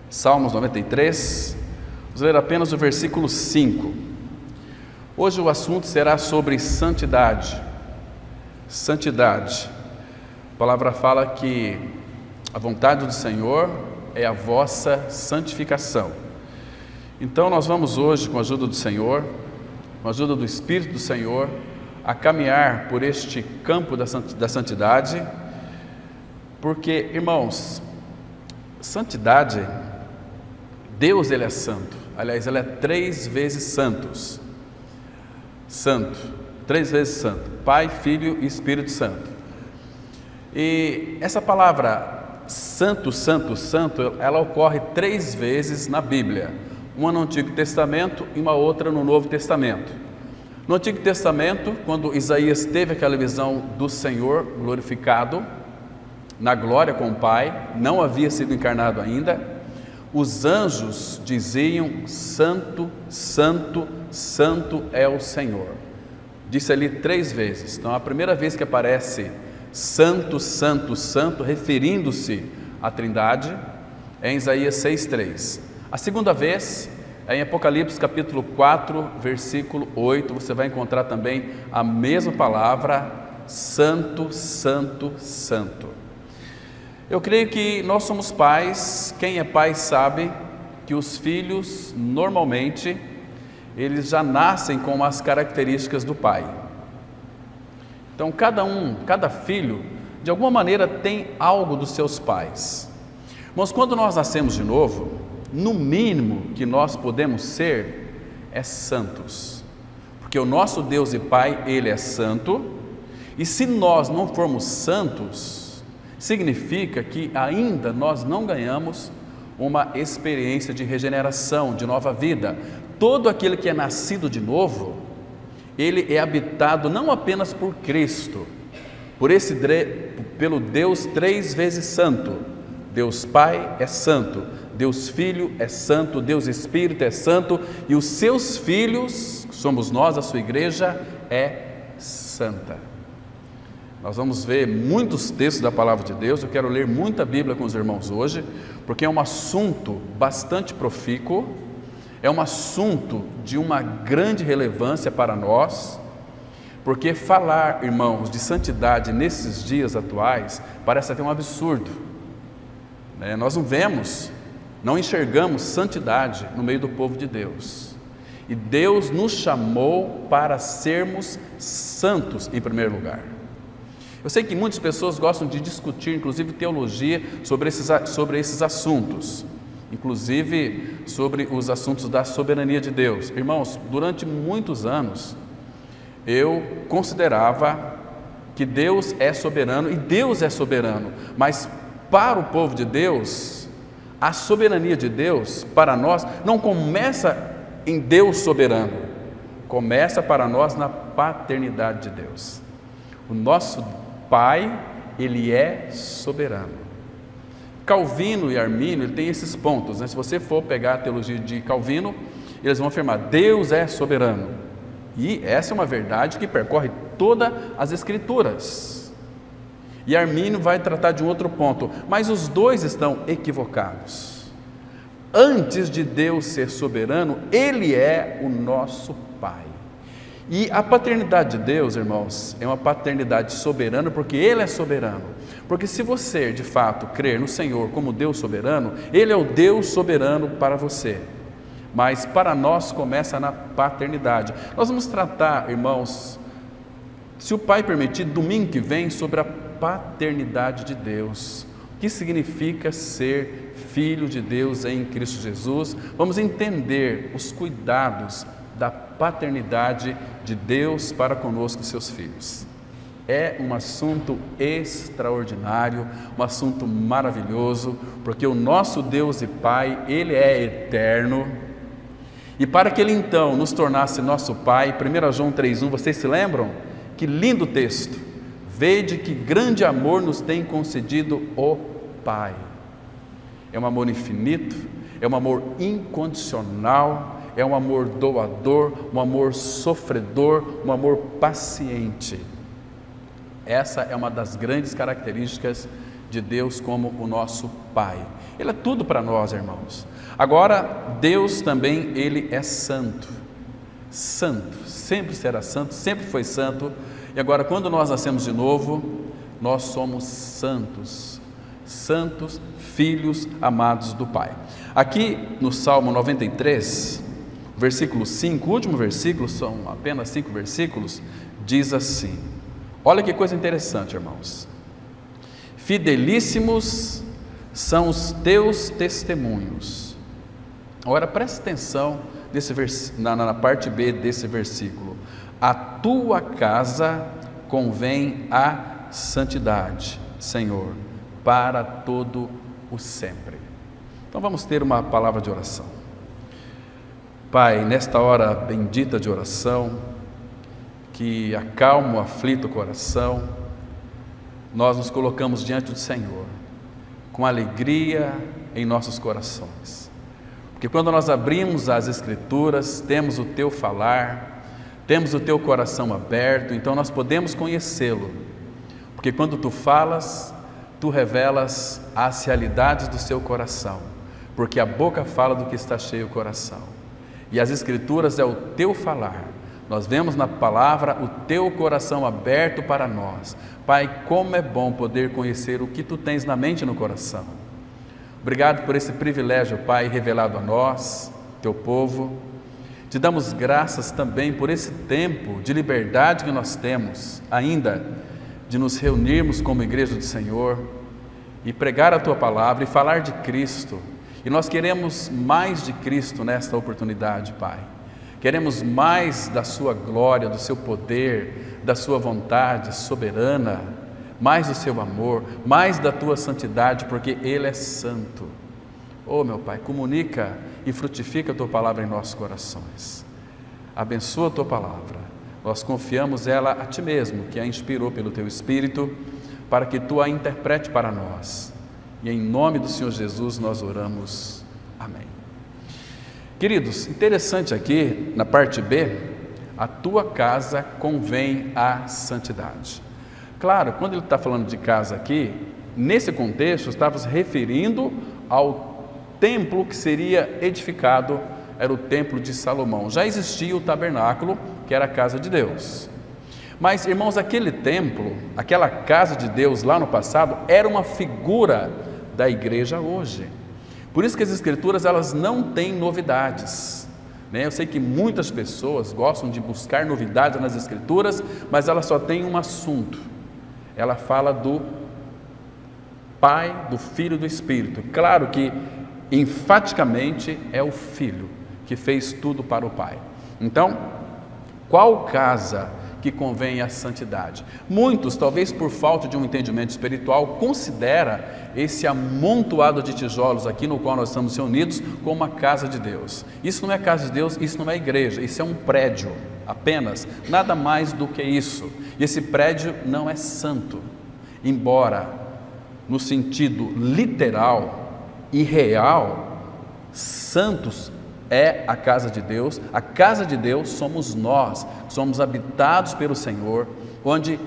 Salmos 93, vamos ler apenas o versículo 5. Hoje o assunto será sobre santidade. Santidade. A palavra fala que a vontade do Senhor é a vossa santificação. Então nós vamos hoje, com a ajuda do Senhor, com a ajuda do Espírito do Senhor, a caminhar por este campo da santidade, porque, irmãos, santidade, Deus, Ele é santo. Aliás, Ele é 3 vezes santo, 3 vezes santo, Pai, Filho e Espírito Santo. E essa palavra santo, santo, santo, ela ocorre 3 vezes na Bíblia, uma no Antigo Testamento e uma outra no Novo Testamento. No Antigo Testamento, quando Isaías teve aquela visão do Senhor glorificado, na glória com o Pai, não havia sido encarnado ainda, os anjos diziam: Santo, Santo, Santo é o Senhor. Disse ali 3 vezes. Então a primeira vez que aparece Santo, Santo, Santo, referindo-se à Trindade, é em Isaías 6,3. A segunda vez é em Apocalipse capítulo 4, versículo 8, você vai encontrar também a mesma palavra, Santo, Santo, Santo. Eu creio que nós somos pais, quem é pai sabe que os filhos, normalmente, eles já nascem com as características do pai. Então, cada filho, de alguma maneira, tem algo dos seus pais. Mas quando nós nascemos de novo, no mínimo que nós podemos ser é santos, porque o nosso Deus e Pai, Ele é santo, e se nós não formos santos, significa que ainda nós não ganhamos uma experiência de regeneração, de nova vida. Todo aquele que é nascido de novo, ele é habitado não apenas por Cristo, pelo Deus 3 vezes santo. Deus Pai é santo, Deus Filho é santo, Deus Espírito é santo, e os seus filhos, que somos nós, a sua igreja, é santa. Nós vamos ver muitos textos da palavra de Deus. Eu quero ler muita Bíblia com os irmãos hoje, porque é um assunto bastante profícuo, é um assunto de uma grande relevância para nós, porque falar, irmãos, de santidade nesses dias atuais parece até um absurdo, né? Nós não enxergamos santidade no meio do povo de Deus, e Deus nos chamou para sermos santos em primeiro lugar. Eu sei que muitas pessoas gostam de discutir, inclusive teologia, sobre esses assuntos, inclusive sobre os assuntos da soberania de Deus. Irmãos, durante muitos anos, eu considerava que Deus é soberano, e Deus é soberano, mas para o povo de Deus, a soberania de Deus, para nós, não começa em Deus soberano, começa para nós na paternidade de Deus. O nosso Pai, Ele é soberano. Calvino e Armínio, ele tem esses pontos, né? Se você for pegar a teologia de Calvino, eles vão afirmar: Deus é soberano. E essa é uma verdade que percorre todas as Escrituras. E Armínio vai tratar de um outro ponto, mas os dois estão equivocados. Antes de Deus ser soberano, Ele é o nosso Pai. E a paternidade de Deus, irmãos, é uma paternidade soberana, porque Ele é soberano. Porque se você, de fato, crer no Senhor como Deus soberano, Ele é o Deus soberano para você. Mas para nós começa na paternidade. Nós vamos tratar, irmãos, se o Pai permitir, domingo que vem, sobre a paternidade de Deus. O que significa ser filho de Deus em Cristo Jesus? Vamos entender os cuidados da paternidade de Deus para conosco, seus filhos. É um assunto extraordinário, um assunto maravilhoso, porque o nosso Deus e Pai, Ele é eterno, e para que Ele então nos tornasse nosso Pai, 1 João 3,1, vocês se lembram? Que lindo texto! Vede que grande amor nos tem concedido o Pai. É um amor infinito, é um amor incondicional, é um amor doador, um amor sofredor, um amor paciente. Essa é uma das grandes características de Deus como o nosso Pai. Ele é tudo para nós, irmãos. Agora, Deus também, Ele é santo. Santo, sempre será santo, sempre foi santo. E agora, quando nós nascemos de novo, nós somos santos. Santos, filhos amados do Pai. Aqui no Salmo 93, versículo 5, o último versículo, são apenas 5 versículos, diz assim, olha que coisa interessante, irmãos. Fidelíssimos são os teus testemunhos. Agora preste atenção na parte B desse versículo. A tua casa convém a santidade, Senhor, para todo o sempre. Então vamos ter uma palavra de oração. Pai, nesta hora bendita de oração, que acalma o aflito coração, nós nos colocamos diante do Senhor, com alegria em nossos corações, porque quando nós abrimos as Escrituras, temos o Teu falar, temos o Teu coração aberto, então nós podemos conhecê-lo, porque quando Tu falas, Tu revelas as realidades do Seu coração, porque a boca fala do que está cheio o coração, e as Escrituras é o Teu falar. Nós vemos na palavra o Teu coração aberto para nós. Pai, como é bom poder conhecer o que Tu tens na mente e no coração. Obrigado por esse privilégio, Pai, revelado a nós, Teu povo. Te damos graças também por esse tempo de liberdade que nós temos ainda, de nos reunirmos como igreja do Senhor e pregar a Tua palavra e falar de Cristo. E nós queremos mais de Cristo nesta oportunidade, Pai. Queremos mais da Sua glória, do Seu poder, da Sua vontade soberana, mais do Seu amor, mais da Tua santidade, porque Ele é santo. Oh, meu Pai, comunica e frutifica a Tua palavra em nossos corações. Abençoa a Tua palavra. Nós confiamos ela a Ti mesmo, que a inspirou pelo Teu Espírito, para que Tu a interprete para nós. E em nome do Senhor Jesus nós oramos. Amém. Queridos, interessante aqui na parte B, a tua casa convém à santidade. Claro, quando ele está falando de casa aqui, nesse contexto estava se referindo ao templo que seria edificado, era o templo de Salomão. Já existia o tabernáculo, que era a casa de Deus. Mas, irmãos, aquele templo, aquela casa de Deus lá no passado, era uma figura da igreja hoje. Por isso que as Escrituras, elas não têm novidades, né? Eu sei que muitas pessoas gostam de buscar novidades nas Escrituras, mas ela só tem um assunto. Ela fala do Pai, do Filho e do Espírito. Claro que, enfaticamente, é o Filho que fez tudo para o Pai. Então, qual casa que convém à santidade? Muitos, talvez por falta de um entendimento espiritual, considera esse amontoado de tijolos aqui no qual nós estamos reunidos como uma casa de Deus. Isso não é casa de Deus, isso não é igreja, isso é um prédio apenas, nada mais do que isso. E esse prédio não é santo, embora no sentido literal e real, santos é a casa de Deus. A casa de Deus somos nós, somos habitados pelo Senhor, onde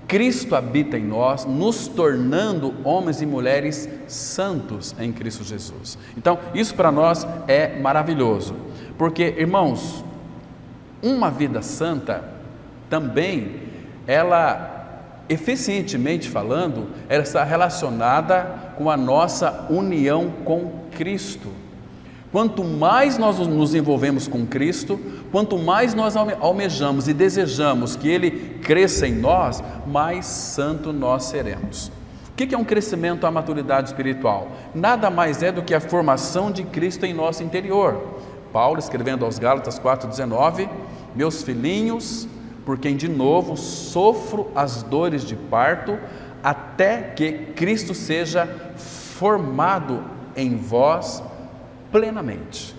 Cristo habita em nós, nos tornando homens e mulheres santos em Cristo Jesus. Então, isso para nós é maravilhoso, porque, irmãos, uma vida santa também, ela, eficientemente falando, ela está relacionada com a nossa união com Cristo. Quanto mais nós nos envolvemos com Cristo, quanto mais nós almejamos e desejamos que Ele cresça em nós, mais santo nós seremos. O que é um crescimento à maturidade espiritual? Nada mais é do que a formação de Cristo em nosso interior. Paulo, escrevendo aos Gálatas 4,19, meus filhinhos, por quem de novo sofro as dores de parto, até que Cristo seja formado em vós plenamente.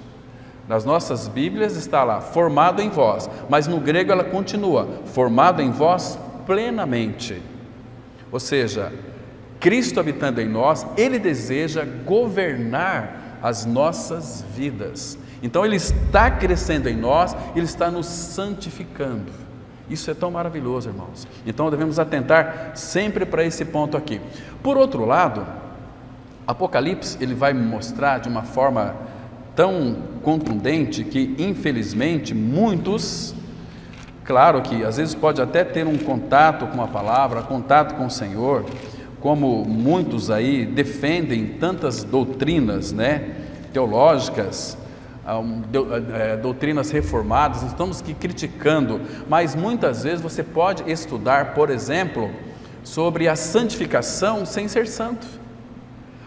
Nas nossas Bíblias está lá, formado em vós, mas no grego ela continua, formado em vós plenamente. Ou seja, Cristo habitando em nós, Ele deseja governar as nossas vidas. Então Ele está crescendo em nós, Ele está nos santificando. Isso é tão maravilhoso, irmãos. Então devemos atentar sempre para esse ponto aqui. Por outro lado, Apocalipse ele vai mostrar de uma forma tão contundente que, infelizmente, muitos, claro que às vezes pode até ter um contato com a palavra, contato com o Senhor, como muitos aí defendem tantas doutrinas, né, teológicas, doutrinas reformadas, não estamos aqui criticando, mas muitas vezes você pode estudar, por exemplo, sobre a santificação sem ser santo.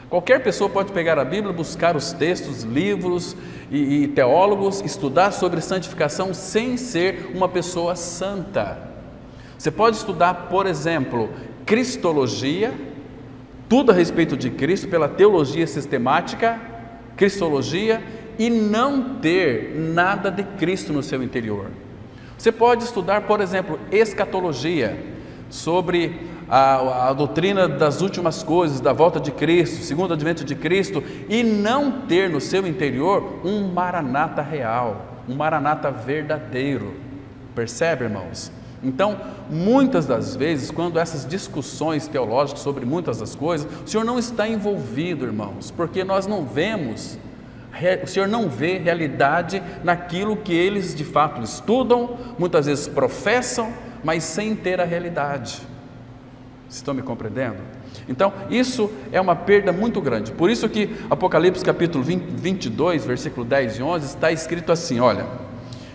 Qualquer pessoa pode pegar a Bíblia, buscar os textos, livros e teólogos, estudar sobre santificação sem ser uma pessoa santa. Você pode estudar, por exemplo, Cristologia, tudo a respeito de Cristo, pela teologia sistemática, Cristologia, e não ter nada de Cristo no seu interior. Você pode estudar, por exemplo, Escatologia, sobre a doutrina das últimas coisas, da volta de Cristo, segundo advento de Cristo, e não ter no seu interior um Maranata real, um Maranata verdadeiro. Percebe, irmãos? Então, muitas das vezes, quando essas discussões teológicas sobre muitas das coisas, o Senhor não está envolvido, irmãos, porque nós não vemos, o Senhor não vê realidade naquilo que eles de fato estudam, muitas vezes professam, mas sem ter a realidade. Vocês estão me compreendendo? Então, isso é uma perda muito grande. Por isso que Apocalipse capítulo 22, versículo 10 e 11, está escrito assim, olha: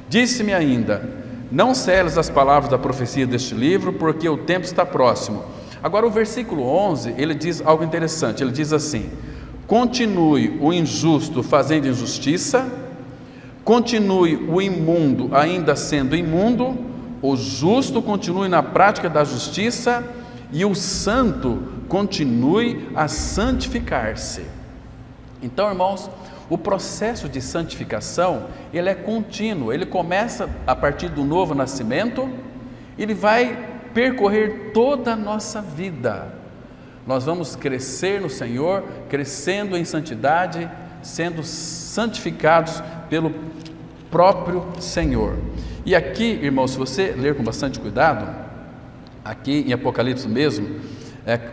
disse-me ainda, não celes as palavras da profecia deste livro, porque o tempo está próximo. Agora o versículo 11, ele diz algo interessante, ele diz assim: continue o injusto fazendo injustiça, continue o imundo ainda sendo imundo, o justo continue na prática da justiça, e o santo continue a santificar-se. Então, irmãos, o processo de santificação, ele é contínuo, ele começa a partir do novo nascimento, ele vai percorrer toda a nossa vida. Nós vamos crescer no Senhor, crescendo em santidade, sendo santificados pelo próprio Senhor. E aqui, irmãos, se você ler com bastante cuidado, aqui em Apocalipse mesmo,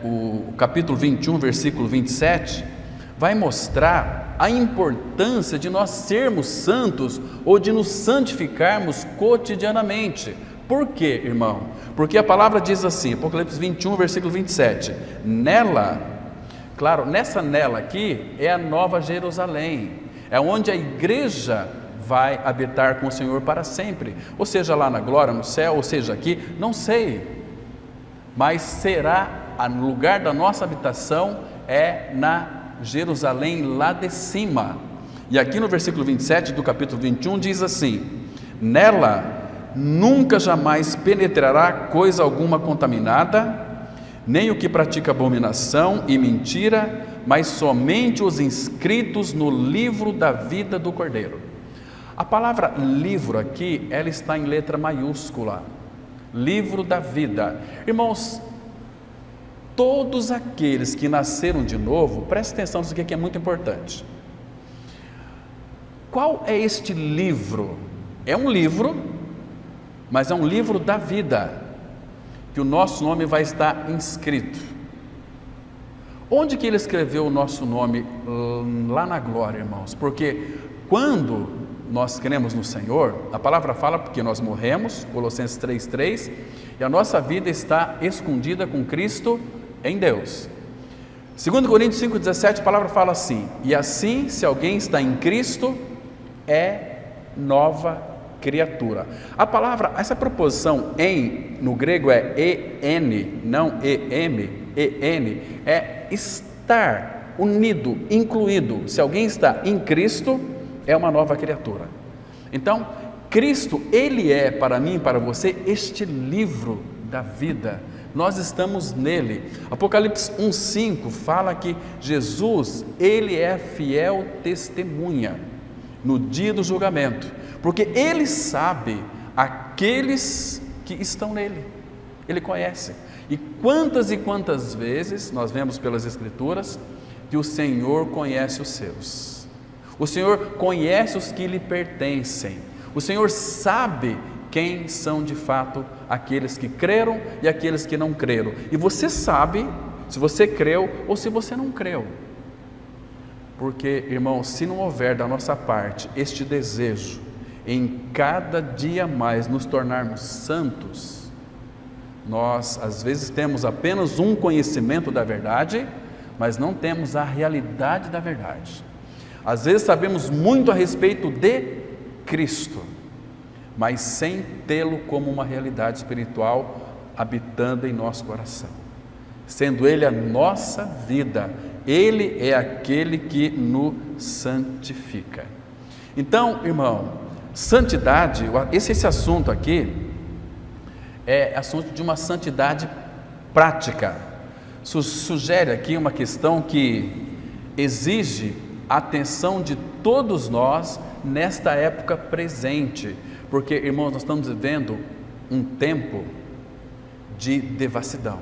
o capítulo 21, versículo 27, vai mostrar a importância de nós sermos santos ou de nos santificarmos cotidianamente. Por quê, irmão? Porque a palavra diz assim, Apocalipse 21, versículo 27, nela, claro, nela aqui é a Nova Jerusalém, é onde a igreja vai habitar com o Senhor para sempre, ou seja, lá na glória, no céu, ou seja, aqui, não sei, mas será, o lugar da nossa habitação é na Jerusalém lá de cima. E aqui no versículo 27 do capítulo 21 diz assim: nela nunca jamais penetrará coisa alguma contaminada, nem o que pratica abominação e mentira, mas somente os inscritos no livro da vida do Cordeiro. A palavra livro aqui, ela está em letra maiúscula, livro da vida. Irmãos, todos aqueles que nasceram de novo, preste atenção nisso aqui que é muito importante. Qual é este livro? É um livro, mas é um livro da vida, que o nosso nome vai estar inscrito. Onde que ele escreveu o nosso nome? Lá na glória, irmãos, porque quando nós cremos no Senhor, a palavra fala porque nós morremos, Colossenses 3,3, e a nossa vida está escondida com Cristo em Deus. 2 Coríntios 5,17, a palavra fala assim: e assim, se alguém está em Cristo, é nova criatura. A palavra, essa preposição em, no grego é en, não em, en, é estar unido, incluído. Se alguém está em Cristo, é uma nova criatura. Então, Cristo, Ele é para mim e para você este livro da vida. Nós estamos nele. Apocalipse 1,5 fala que Jesus, Ele é fiel testemunha no dia do julgamento, porque Ele sabe aqueles que estão nele, Ele conhece. E quantas vezes nós vemos pelas Escrituras que o Senhor conhece os seus, o Senhor conhece os que lhe pertencem, o Senhor sabe quem são de fato aqueles que creram e aqueles que não creram. E você sabe se você creu ou se você não creu. Porque, irmãos, se não houver da nossa parte este desejo em cada dia mais nos tornarmos santos, nós às vezes temos apenas um conhecimento da verdade, mas não temos a realidade da verdade. Às vezes sabemos muito a respeito de Cristo, mas sem tê-lo como uma realidade espiritual habitando em nosso coração, sendo Ele a nossa vida. Ele é aquele que nos santifica. Então, irmão, santidade, esse assunto aqui é assunto de uma santidade prática. Sugere aqui uma questão que exige a atenção de todos nós nesta época presente, porque, irmãos, nós estamos vivendo um tempo de devassidão.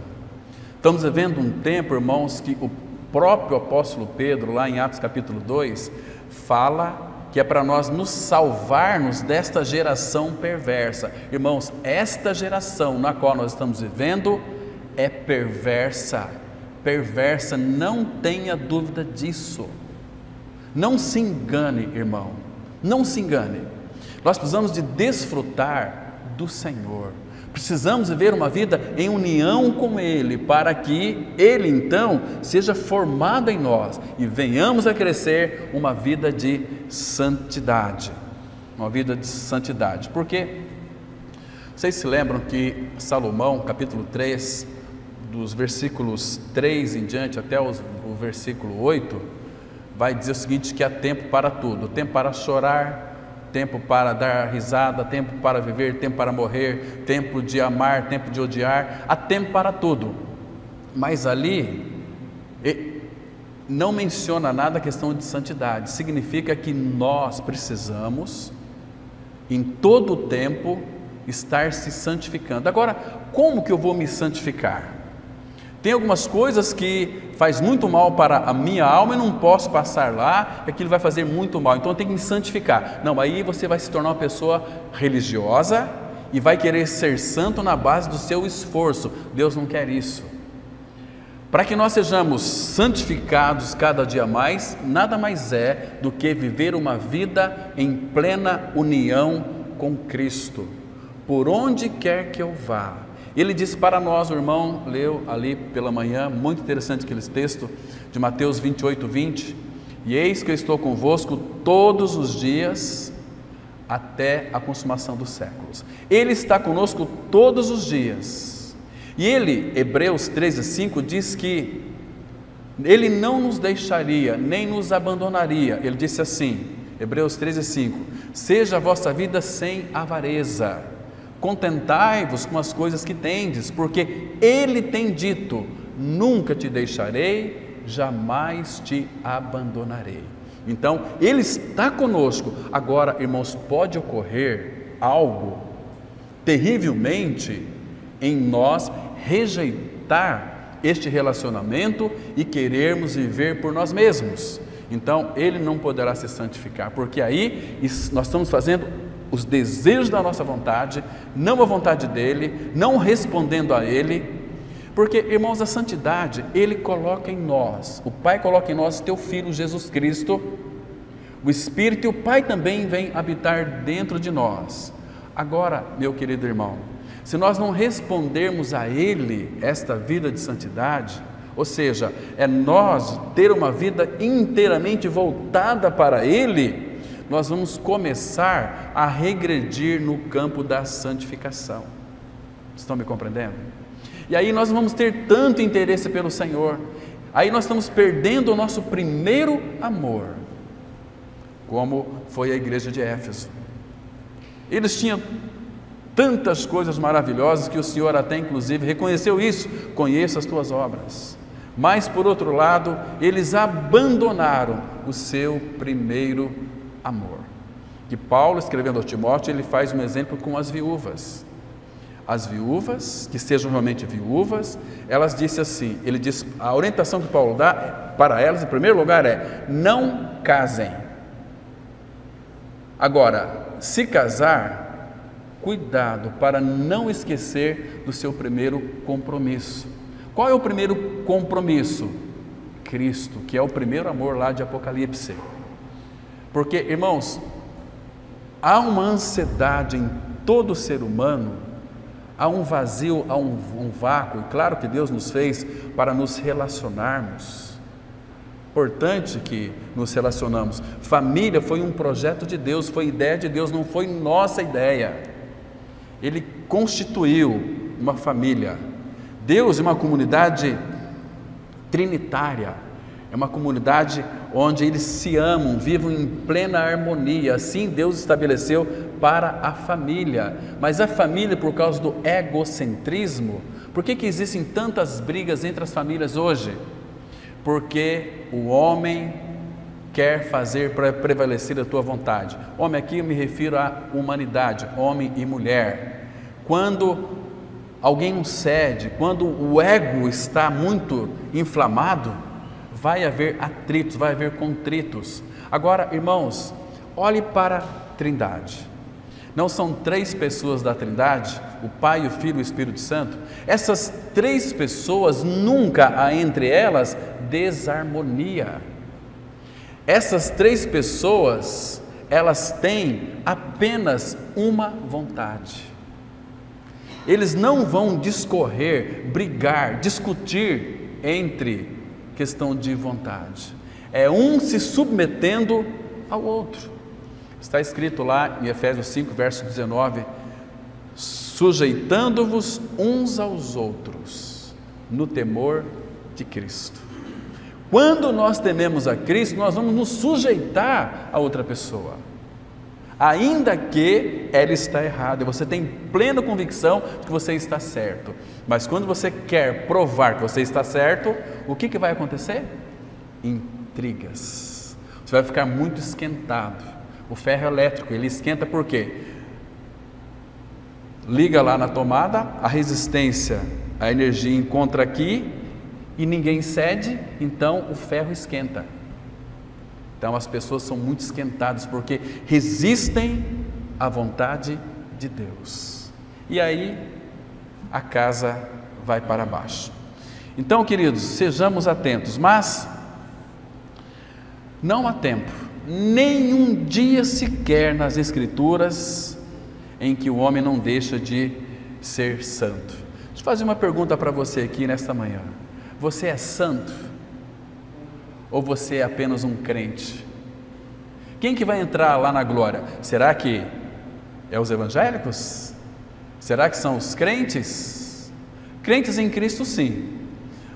Estamos vivendo um tempo, irmãos, que o próprio apóstolo Pedro, lá em Atos capítulo 2, fala que é para nós nos salvarmos desta geração perversa. Irmãos, esta geração na qual nós estamos vivendo é perversa, não tenha dúvida disso. Não se engane, irmão, não se engane. Nós precisamos de desfrutar do Senhor. Precisamos viver uma vida em união com Ele, para que Ele então seja formado em nós e venhamos a crescer uma vida de santidade. Uma vida de santidade. Porque vocês se lembram que Salomão, capítulo 3, dos versículos 3 em diante até o versículo 8, vai dizer o seguinte, que há tempo para tudo: tempo para chorar, tempo para dar risada, tempo para viver, tempo para morrer, tempo de amar, tempo de odiar, há tempo para tudo. Mas ali não menciona nada a questão de santidade. Significa que nós precisamos em todo o tempo estar se santificando. Agora, como que eu vou me santificar? Tem algumas coisas que faz muito mal para a minha alma e não posso passar lá, aquilo vai fazer muito mal, então eu tenho que me santificar. Não, aí você vai se tornar uma pessoa religiosa e vai querer ser santo na base do seu esforço. Deus não quer isso. Para que nós sejamos santificados cada dia mais, nada mais é do que viver uma vida em plena união com Cristo, por onde quer que eu vá. Ele disse para nós, o irmão leu ali pela manhã, muito interessante aquele texto de Mateus 28, 20, e eis que eu estou convosco todos os dias até a consumação dos séculos. Ele está conosco todos os dias, e ele, Hebreus 13, 5, diz que ele não nos deixaria, nem nos abandonaria. Ele disse assim, Hebreus 13, 5, seja a vossa vida sem avareza, contentai-vos com as coisas que tendes, porque Ele tem dito, nunca te deixarei, jamais te abandonarei. Então, Ele está conosco. Agora, irmãos, pode ocorrer algo terrivelmente em nós rejeitar este relacionamento e querermos viver por nós mesmos. Então, Ele não poderá se santificar, porque aí nós estamos fazendo os desejos da nossa vontade, não a vontade dEle, não respondendo a Ele, porque, irmãos, a santidade, Ele coloca em nós, o Pai coloca em nós Teu Filho Jesus Cristo, o Espírito e o Pai também vem habitar dentro de nós. Agora, meu querido irmão, se nós não respondermos a Ele esta vida de santidade, ou seja, é nós ter uma vida inteiramente voltada para Ele, nós vamos começar a regredir no campo da santificação. Estão me compreendendo? E aí nós vamos ter tanto interesse pelo Senhor, aí nós estamos perdendo o nosso primeiro amor, como foi a igreja de Éfeso. Eles tinham tantas coisas maravilhosas que o Senhor até inclusive reconheceu isso, conheço as tuas obras. Mas por outro lado, eles abandonaram o seu primeiro amor. Que Paulo, escrevendo a Timóteo, ele faz um exemplo com as viúvas. As viúvas, que sejam realmente viúvas, elas disse assim, ele diz, a orientação que Paulo dá para elas, em primeiro lugar, é: não casem. Agora, se casar, cuidado para não esquecer do seu primeiro compromisso. Qual é o primeiro compromisso? Cristo, que é o primeiro amor lá de Apocalipse. Porque, irmãos, há uma ansiedade em todo ser humano, há um vazio, há um vácuo, e claro que Deus nos fez para nos relacionarmos. Importante que nos relacionamos. Família foi um projeto de Deus, foi ideia de Deus, não foi nossa ideia. Ele constituiu uma família. Deus é uma comunidade trinitária, é uma comunidade onde eles se amam, vivem em plena harmonia. Assim Deus estabeleceu para a família. Mas a família, por causa do egocentrismo, por que existem tantas brigas entre as famílias hoje? Porque o homem quer fazer para prevalecer a tua vontade. Homem, aqui eu me refiro à humanidade, homem e mulher. Quando alguém cede, quando o ego está muito inflamado, vai haver atritos, vai haver contritos. Agora, irmãos, olhe para a Trindade. Não são 3 pessoas da Trindade, o Pai, o Filho e o Espírito Santo? Essas 3 pessoas, nunca há entre elas desarmonia. Essas 3 pessoas, elas têm apenas uma vontade. Eles não vão discorrer, brigar, discutir entre questão de vontade. É um se submetendo ao outro. Está escrito lá em Efésios 5, verso 19: sujeitando-vos uns aos outros no temor de Cristo. Quando nós tememos a Cristo, nós vamos nos sujeitar a outra pessoa, ainda que ela está errada, e você tem plena convicção de que você está certo. Mas quando você quer provar que você está certo, o que vai acontecer? Intrigas. Você vai ficar muito esquentado. O ferro elétrico, ele esquenta por quê? Liga lá na tomada, a resistência, a energia encontra aqui e ninguém cede, então o ferro esquenta. Então as pessoas são muito esquentadas porque resistem à vontade de Deus. E aí a casa vai para baixo. Então, queridos, sejamos atentos, mas não há tempo, nenhum dia sequer nas Escrituras em que o homem não deixa de ser santo. Deixa eu fazer uma pergunta para você aqui nesta manhã. Você é santo? Ou você é apenas um crente? Quem que vai entrar lá na glória? Será que é os evangélicos? Será que são os crentes? Crentes em Cristo, sim.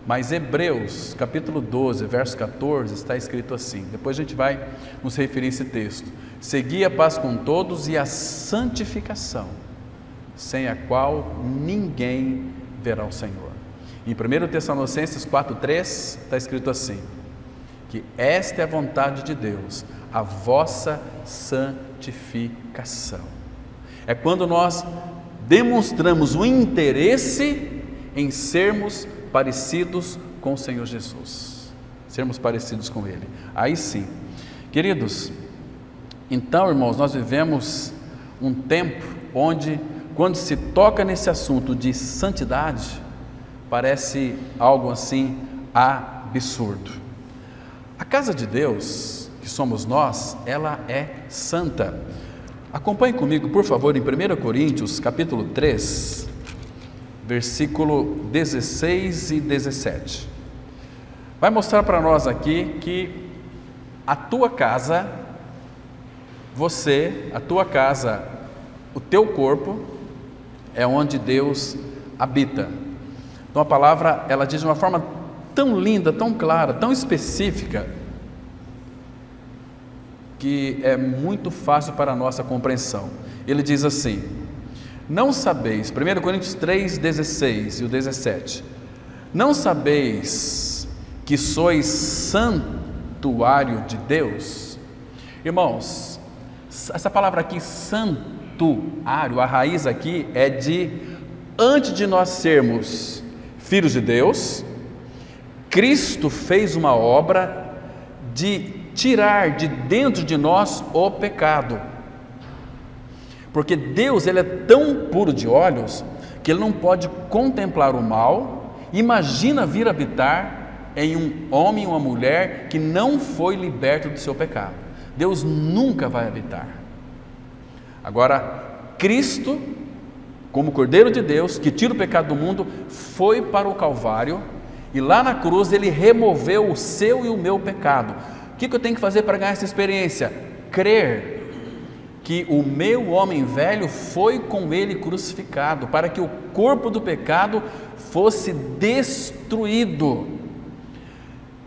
Mas Hebreus, capítulo 12, verso 14, está escrito assim. Depois a gente vai nos referir a esse texto. Segui a paz com todos e a santificação, sem a qual ninguém verá o Senhor. Em 1 Tessalonicenses 4,3 está escrito assim: que esta é a vontade de Deus, a vossa santificação. É quando nós demonstramos o interesse em sermos parecidos com o Senhor Jesus, sermos parecidos com Ele. Aí sim, queridos, então, irmãos, nós vivemos um tempo onde, quando se toca nesse assunto de santidade, parece algo assim absurdo. A casa de Deus, que somos nós, ela é santa. Acompanhe comigo, por favor, em 1 Coríntios, capítulo 3, versículo 16 e 17. Vai mostrar para nós aqui que a tua casa, a tua casa, o teu corpo, é onde Deus habita. Então a palavra, ela diz de uma forma tão linda, tão clara, tão específica, que é muito fácil para a nossa compreensão. Ele diz assim: não sabeis, 1 Coríntios 3, 16 e o 17, não sabeis que sois santuário de Deus? Irmãos, essa palavra aqui, santuário, a raiz aqui é de, antes de nós sermos filhos de Deus, Cristo fez uma obra de tirar de dentro de nós o pecado. Porque Deus, ele é tão puro de olhos que ele não pode contemplar o mal. Imagina vir habitar em um homem ou uma mulher que não foi liberto do seu pecado. Deus nunca vai habitar. Agora, Cristo, como Cordeiro de Deus, que tira o pecado do mundo, foi para o Calvário e lá na cruz ele removeu o seu e o meu pecado. O que eu tenho que fazer para ganhar essa experiência? Crer que o meu homem velho foi com ele crucificado, para que o corpo do pecado fosse destruído.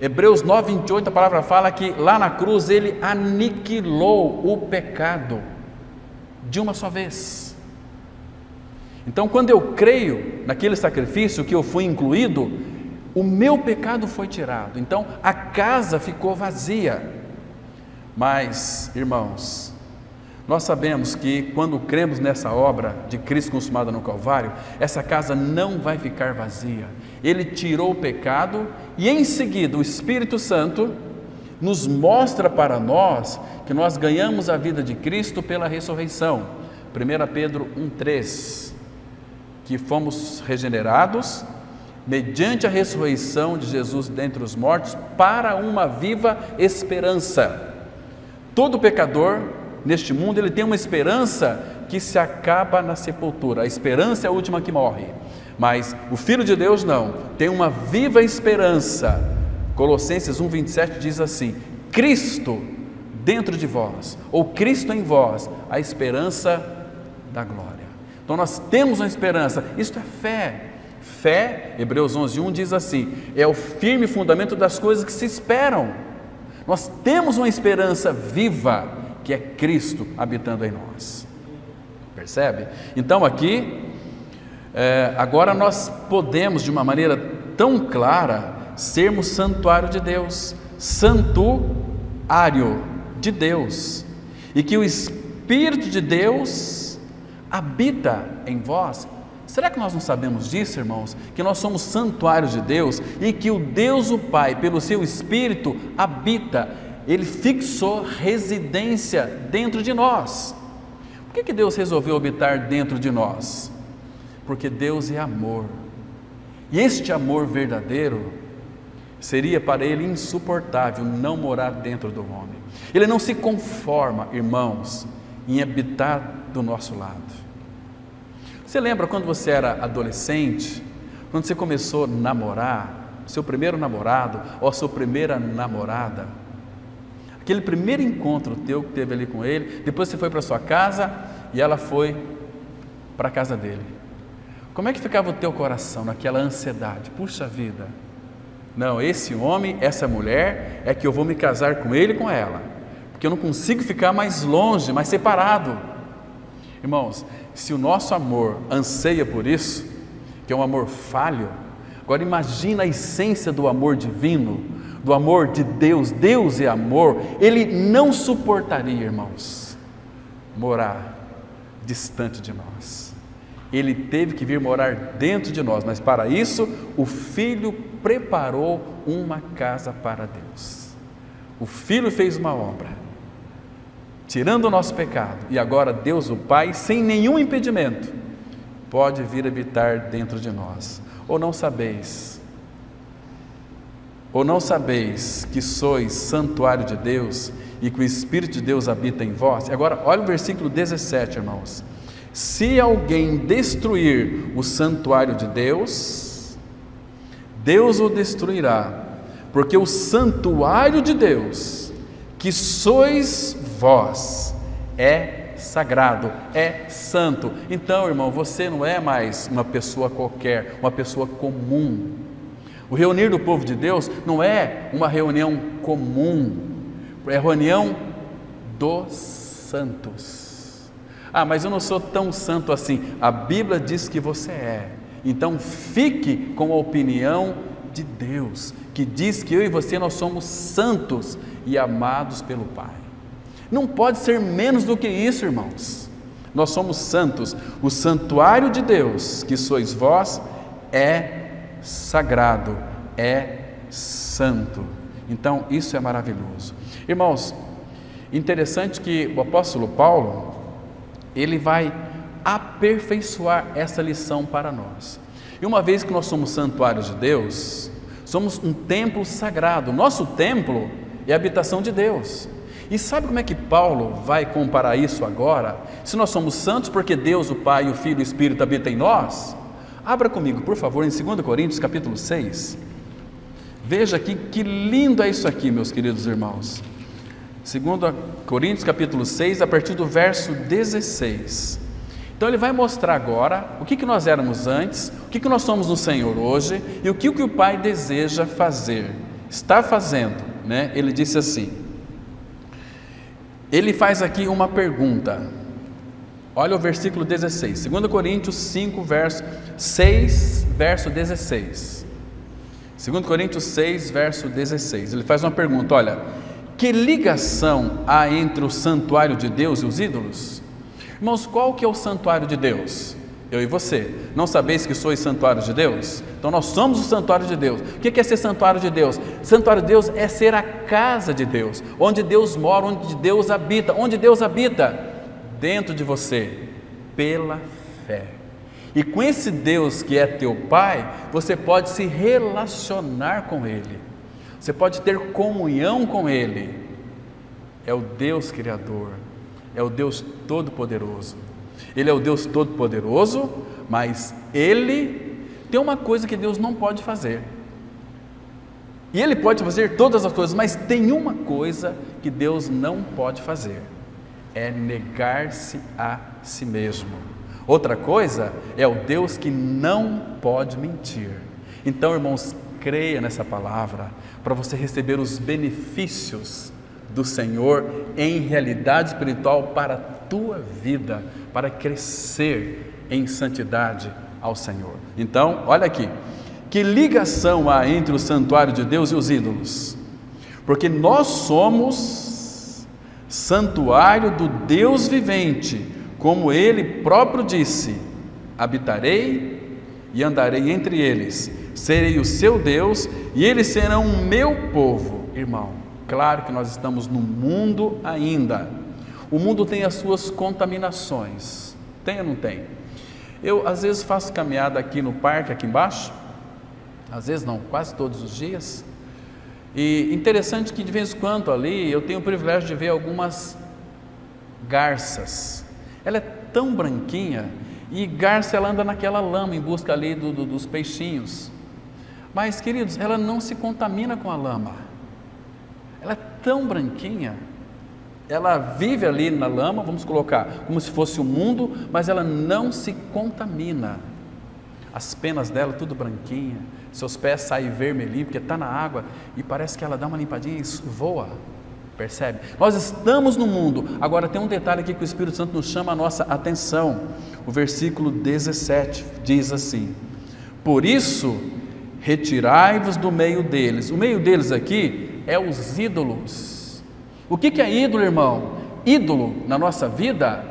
Hebreus 9:28, a palavra fala que lá na cruz ele aniquilou o pecado de uma só vez. Então, quando eu creio naquele sacrifício que eu fui incluído, o meu pecado foi tirado. Então, a casa ficou vazia. Mas, irmãos, nós sabemos que quando cremos nessa obra de Cristo consumada no Calvário, essa casa não vai ficar vazia. Ele tirou o pecado e em seguida o Espírito Santo nos mostra para nós que nós ganhamos a vida de Cristo pela ressurreição. 1 Pedro 1:3, que fomos regenerados mediante a ressurreição de Jesus dentre os mortos para uma viva esperança. Todo pecador neste mundo, ele tem uma esperança que se acaba na sepultura. A esperança é a última que morre, mas o Filho de Deus não, tem uma viva esperança. Colossenses 1:27 diz assim: Cristo dentro de vós, ou Cristo em vós, a esperança da glória. Então nós temos uma esperança, isto é fé. Fé, Hebreus 11:1 diz assim, é o firme fundamento das coisas que se esperam. Nós temos uma esperança viva, que é Cristo habitando em nós. Percebe? Então aqui, agora nós podemos de uma maneira tão clara sermos santuário de Deus, santuário de Deus, e que o Espírito de Deus habita em vós. Será que nós não sabemos disso, irmãos? Que nós somos santuários de Deus e que o Deus o Pai, pelo seu Espírito, habita. Ele fixou residência dentro de nós. Por que Deus resolveu habitar dentro de nós? Porque Deus é amor. E este amor verdadeiro seria para Ele insuportável não morar dentro do homem. Ele não se conforma, irmãos, em habitar do nosso lado. Você lembra quando você era adolescente, quando você começou a namorar, seu primeiro namorado ou a sua primeira namorada? Aquele primeiro encontro teu que teve ali com ele, depois você foi para sua casa e ela foi para a casa dele. Como é que ficava o teu coração naquela ansiedade? Puxa vida, não, esse homem, essa mulher, é que eu vou me casar com ele e com ela, porque eu não consigo ficar mais longe, mais separado. Irmãos, se o nosso amor anseia por isso, que é um amor falho, agora imagina a essência do amor divino, do amor de Deus. Deus é amor. Ele não suportaria, irmãos, morar distante de nós. Ele teve que vir morar dentro de nós, mas para isso o Filho preparou uma casa para Deus. O Filho fez uma obra, tirando o nosso pecado, e agora Deus o Pai, sem nenhum impedimento, pode vir habitar dentro de nós. Ou não sabeis que sois santuário de Deus e que o Espírito de Deus habita em vós? Agora olha o versículo 17, irmãos. Se alguém destruir o santuário de Deus, Deus o destruirá, porque o santuário de Deus, que sois vós, é sagrado, é santo. Então, irmão, você não é mais uma pessoa qualquer, uma pessoa comum. O reunir do povo de Deus não é uma reunião comum, é a reunião dos santos. Ah, mas eu não sou tão santo assim. A Bíblia diz que você é. Então fique com a opinião de Deus, que diz que eu e você, nós somos santos e amados pelo Pai. Não pode ser menos do que isso, irmãos. Nós somos santos. O santuário de Deus, que sois vós, é sagrado, é santo. Então isso é maravilhoso. Irmãos, interessante que o apóstolo Paulo, Ele vai aperfeiçoar essa lição para nós. E uma vez que nós somos santuários de Deus, somos um templo sagrado. Nosso templo é a habitação de Deus. E sabe como é que Paulo vai comparar isso agora? Se nós somos santos porque Deus, o Pai, o Filho e o Espírito habitam em nós. Abra comigo, por favor, em 2 Coríntios capítulo 6. Veja aqui que lindo é isso aqui, meus queridos irmãos. 2 Coríntios capítulo 6, a partir do verso 16. Então ele vai mostrar agora o que nós éramos antes, o que nós somos no Senhor hoje e o que o Pai deseja fazer, está fazendo, né? Ele disse assim, ele faz aqui uma pergunta, olha o versículo 16, 2 Coríntios 5, verso 6, verso 16, 2 Coríntios 6, verso 16, ele faz uma pergunta, olha, que ligação há entre o santuário de Deus e os ídolos? Irmãos, qual que é o santuário de Deus? Eu e você. Não sabeis que sois santuário de Deus? Então nós somos o santuário de Deus. O que é ser santuário de Deus? Santuário de Deus é ser a casa de Deus, onde Deus mora, onde Deus habita. Onde Deus habita? Dentro de você, pela fé. E com esse Deus que é teu Pai, você pode se relacionar com Ele. Você pode ter comunhão com Ele. É o Deus Criador. É o Deus Todo-Poderoso. Ele é o Deus Todo-Poderoso, mas Ele tem uma coisa que Deus não pode fazer. E Ele pode fazer todas as coisas, mas tem uma coisa que Deus não pode fazer: é negar-se a si mesmo. Outra coisa é o Deus que não pode mentir. Então, irmãos, creia nessa palavra para você receber os benefícios do Senhor em realidade espiritual para a tua vida, para crescer em santidade ao Senhor. Então, olha aqui, que ligação há entre o santuário de Deus e os ídolos? Porque nós somos santuário do Deus vivente, como Ele próprio disse, habitarei e andarei entre eles, serei o seu Deus e eles serão o meu povo. Irmão, claro que nós estamos no mundo ainda. O mundo tem as suas contaminações. Tem ou não tem? Eu às vezes faço caminhada aqui no parque, aqui embaixo. Às vezes não, quase todos os dias. E interessante que de vez em quando ali eu tenho o privilégio de ver algumas garças. Ela é tão branquinha e garça ela anda naquela lama em busca ali dos peixinhos. Mas, queridos, ela não se contamina com a lama. Ela é tão branquinha, ela vive ali na lama, vamos colocar, como se fosse o mundo, mas ela não se contamina. As penas dela tudo branquinha, seus pés saem vermelhinhos, porque está na água, e parece que ela dá uma limpadinha e voa, percebe? Nós estamos no mundo. Agora tem um detalhe aqui que o Espírito Santo nos chama a nossa atenção. O versículo 17 diz assim: por isso, retirai-vos do meio deles. O meio deles aqui é os ídolos. O que é ídolo, irmão? Ídolo na nossa vida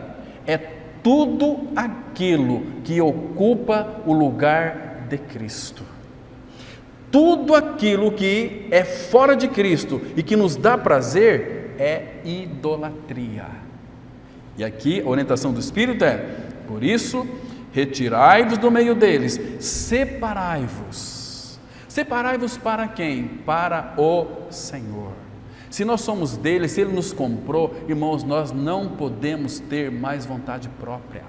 é tudo aquilo que ocupa o lugar de Cristo. Tudo aquilo que é fora de Cristo e que nos dá prazer é idolatria. E aqui a orientação do Espírito é: por isso, retirai-vos do meio deles, separai-vos. Separai-vos para quem? Para o Senhor. Se nós somos dele, se ele nos comprou, irmãos, nós não podemos ter mais vontade própria,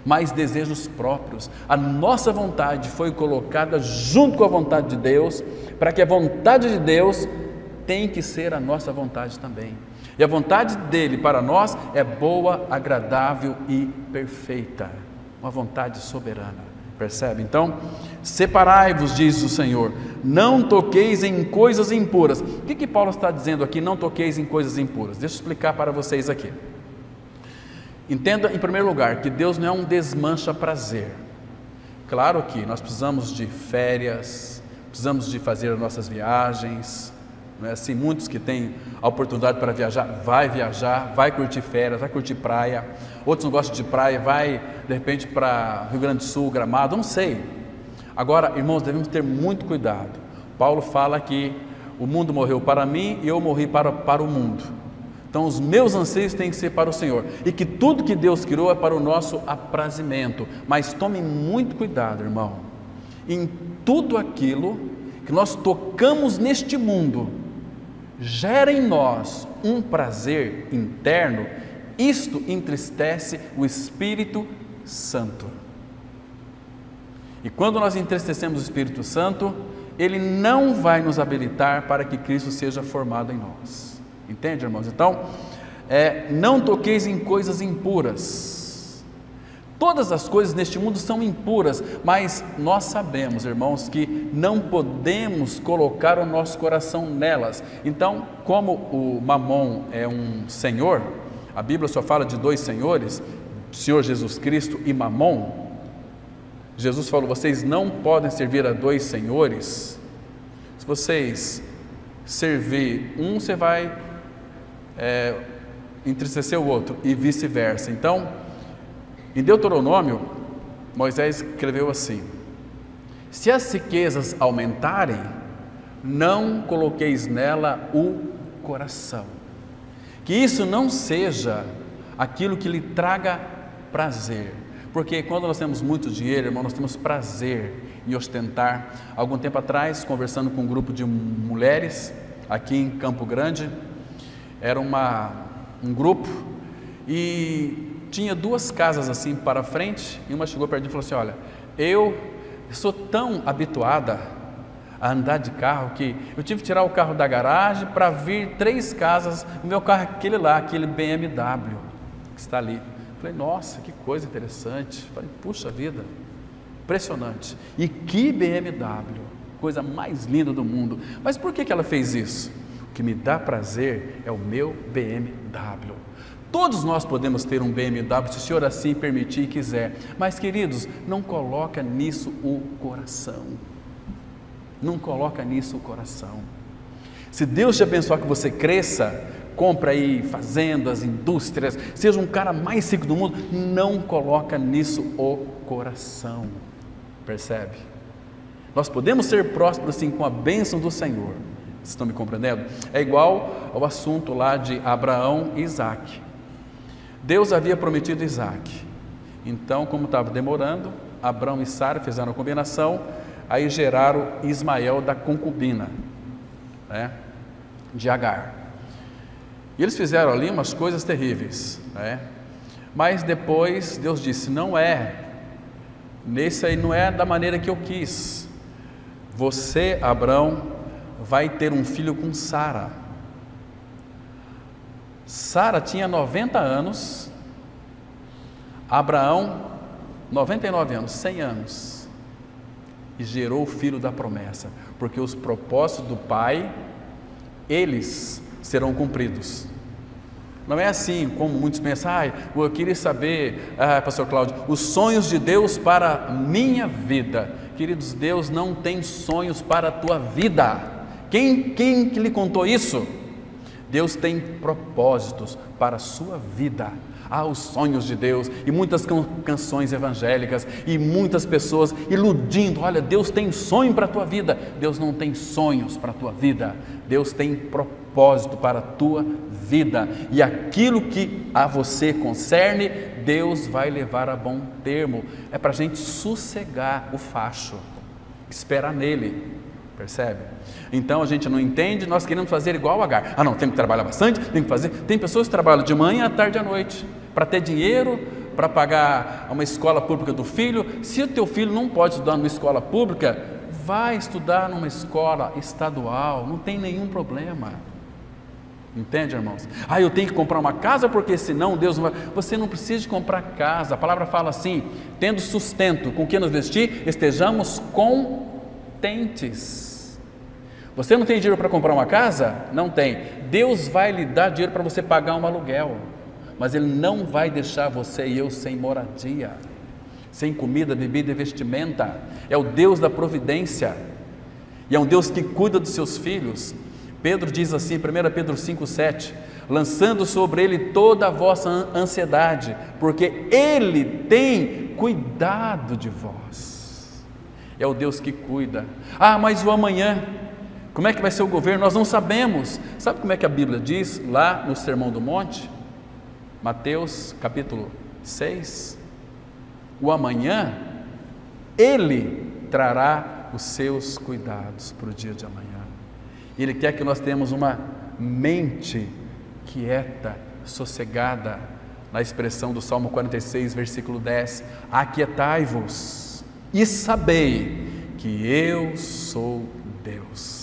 mais desejos próprios. A nossa vontade foi colocada junto com a vontade de Deus, para que a vontade de Deus tem que ser a nossa vontade também. E a vontade dele para nós é boa, agradável e perfeita, uma vontade soberana. Percebe? Então, separai-vos, diz o Senhor, não toqueis em coisas impuras. O que Paulo está dizendo aqui, não toqueis em coisas impuras? Deixa eu explicar para vocês aqui. Entenda, em primeiro lugar, que Deus não é um desmancha prazer. Claro que nós precisamos de férias, precisamos de fazer as nossas viagens, não é assim? Muitos que têm a oportunidade para viajar, vai curtir férias, vai curtir praia. Outros não gostam de praia, vai de repente para Rio Grande do Sul, Gramado, não sei. Agora, irmãos, devemos ter muito cuidado. Paulo fala que o mundo morreu para mim e eu morri para o mundo. Então os meus anseios têm que ser para o Senhor, e que tudo que Deus criou é para o nosso aprazimento. Mas tome muito cuidado, irmão, em tudo aquilo que nós tocamos neste mundo, gera em nós um prazer interno, isto entristece o Espírito Santo. E quando nós entristecemos o Espírito Santo, ele não vai nos habilitar para que Cristo seja formado em nós. Entende, irmãos? Então, não toqueis em coisas impuras. Todas as coisas neste mundo são impuras, mas nós sabemos, irmãos, que não podemos colocar o nosso coração nelas. Então, como o Mamon é um senhor, a Bíblia só fala de dois senhores, o Senhor Jesus Cristo e Mamon. Jesus falou: vocês não podem servir a dois senhores. Se vocês servir um, você vai entristecer o outro, e vice-versa. Então, em Deuteronômio, Moisés escreveu assim: se as riquezas aumentarem, não coloqueis nela o coração. Que isso não seja aquilo que lhe traga prazer. Porque quando nós temos muito dinheiro, irmão, nós temos prazer em ostentar. Algum tempo atrás, conversando com um grupo de mulheres aqui em Campo Grande, era um grupo, e tinha duas casas assim para frente, e uma chegou perto de mim e falou assim: olha, eu sou tão habituada a andar de carro que eu tive que tirar o carro da garagem para vir 3 casas, o meu carro é aquele lá, aquele BMW que está ali. Falei: nossa, que coisa interessante. Falei: puxa vida, impressionante. E que BMW, coisa mais linda do mundo. Mas por que ela fez isso? O que me dá prazer é o meu BMW. Todos nós podemos ter um BMW, se o Senhor assim permitir e quiser. Mas, queridos, não coloca nisso o coração. Não coloca nisso o coração. Se Deus te abençoar que você cresça, compra aí fazendas, indústrias, seja um cara mais rico do mundo, não coloca nisso o coração. Percebe? Nós podemos ser prósperos sim com a bênção do Senhor. Vocês estão me compreendendo? É igual ao assunto lá de Abraão e Isaac. Deus havia prometido Isaac. Então, como estava demorando, Abraão e Sara fizeram a combinação, aí geraram Ismael da concubina, né, de Agar. E eles fizeram ali umas coisas terríveis, né? Mas depois Deus disse: nesse aí não é da maneira que eu quis. Você, Abraão, vai ter um filho com Sara. Sara tinha 90 anos, Abraão 99 anos, 100 anos, e gerou o filho da promessa, porque os propósitos do Pai, eles serão cumpridos. Não é assim como muitos pensam: eu queria saber, pastor Cláudio, os sonhos de Deus para a minha vida. Queridos, Deus não tem sonhos para a tua vida. Quem que lhe contou isso? Deus tem propósitos para a sua vida. Os sonhos de Deus, e muitas canções evangélicas, e muitas pessoas iludindo: olha, Deus tem sonho para a tua vida. Deus não tem sonhos para a tua vida. Deus tem propósito para a tua vida, e aquilo que a você concerne, Deus vai levar a bom termo. É para a gente sossegar o facho, esperar nele. Percebe? Então a gente não entende, nós queremos fazer igual a Agar. Não, tem que trabalhar bastante, tem que fazer. Tem pessoas que trabalham de manhã, à tarde e à noite, para ter dinheiro, para pagar uma escola pública do filho. Se o teu filho não pode estudar numa escola pública, vai estudar numa escola estadual, não tem nenhum problema. Entende, irmãos? Eu tenho que comprar uma casa porque senão Deus não vai. Você não precisa de comprar casa. A palavra fala assim: tendo sustento com que nos vestir, estejamos contentes. Você não tem dinheiro para comprar uma casa? Não tem. Deus vai lhe dar dinheiro para você pagar um aluguel, mas Ele não vai deixar você e eu sem moradia, sem comida, bebida e vestimenta. É o Deus da providência, e é um Deus que cuida dos seus filhos. Pedro diz assim, 1 Pedro 5,7: lançando sobre Ele toda a vossa ansiedade, porque Ele tem cuidado de vós. É o Deus que cuida. Mas o amanhã, Como é que vai ser o governo? Nós não sabemos. Sabe como é que a Bíblia diz lá no Sermão do Monte? Mateus capítulo 6. O amanhã, Ele trará os seus cuidados para o dia de amanhã. Ele quer que nós tenhamos uma mente quieta, sossegada, na expressão do Salmo 46, versículo 10, aquietai-vos e sabei que eu sou Deus.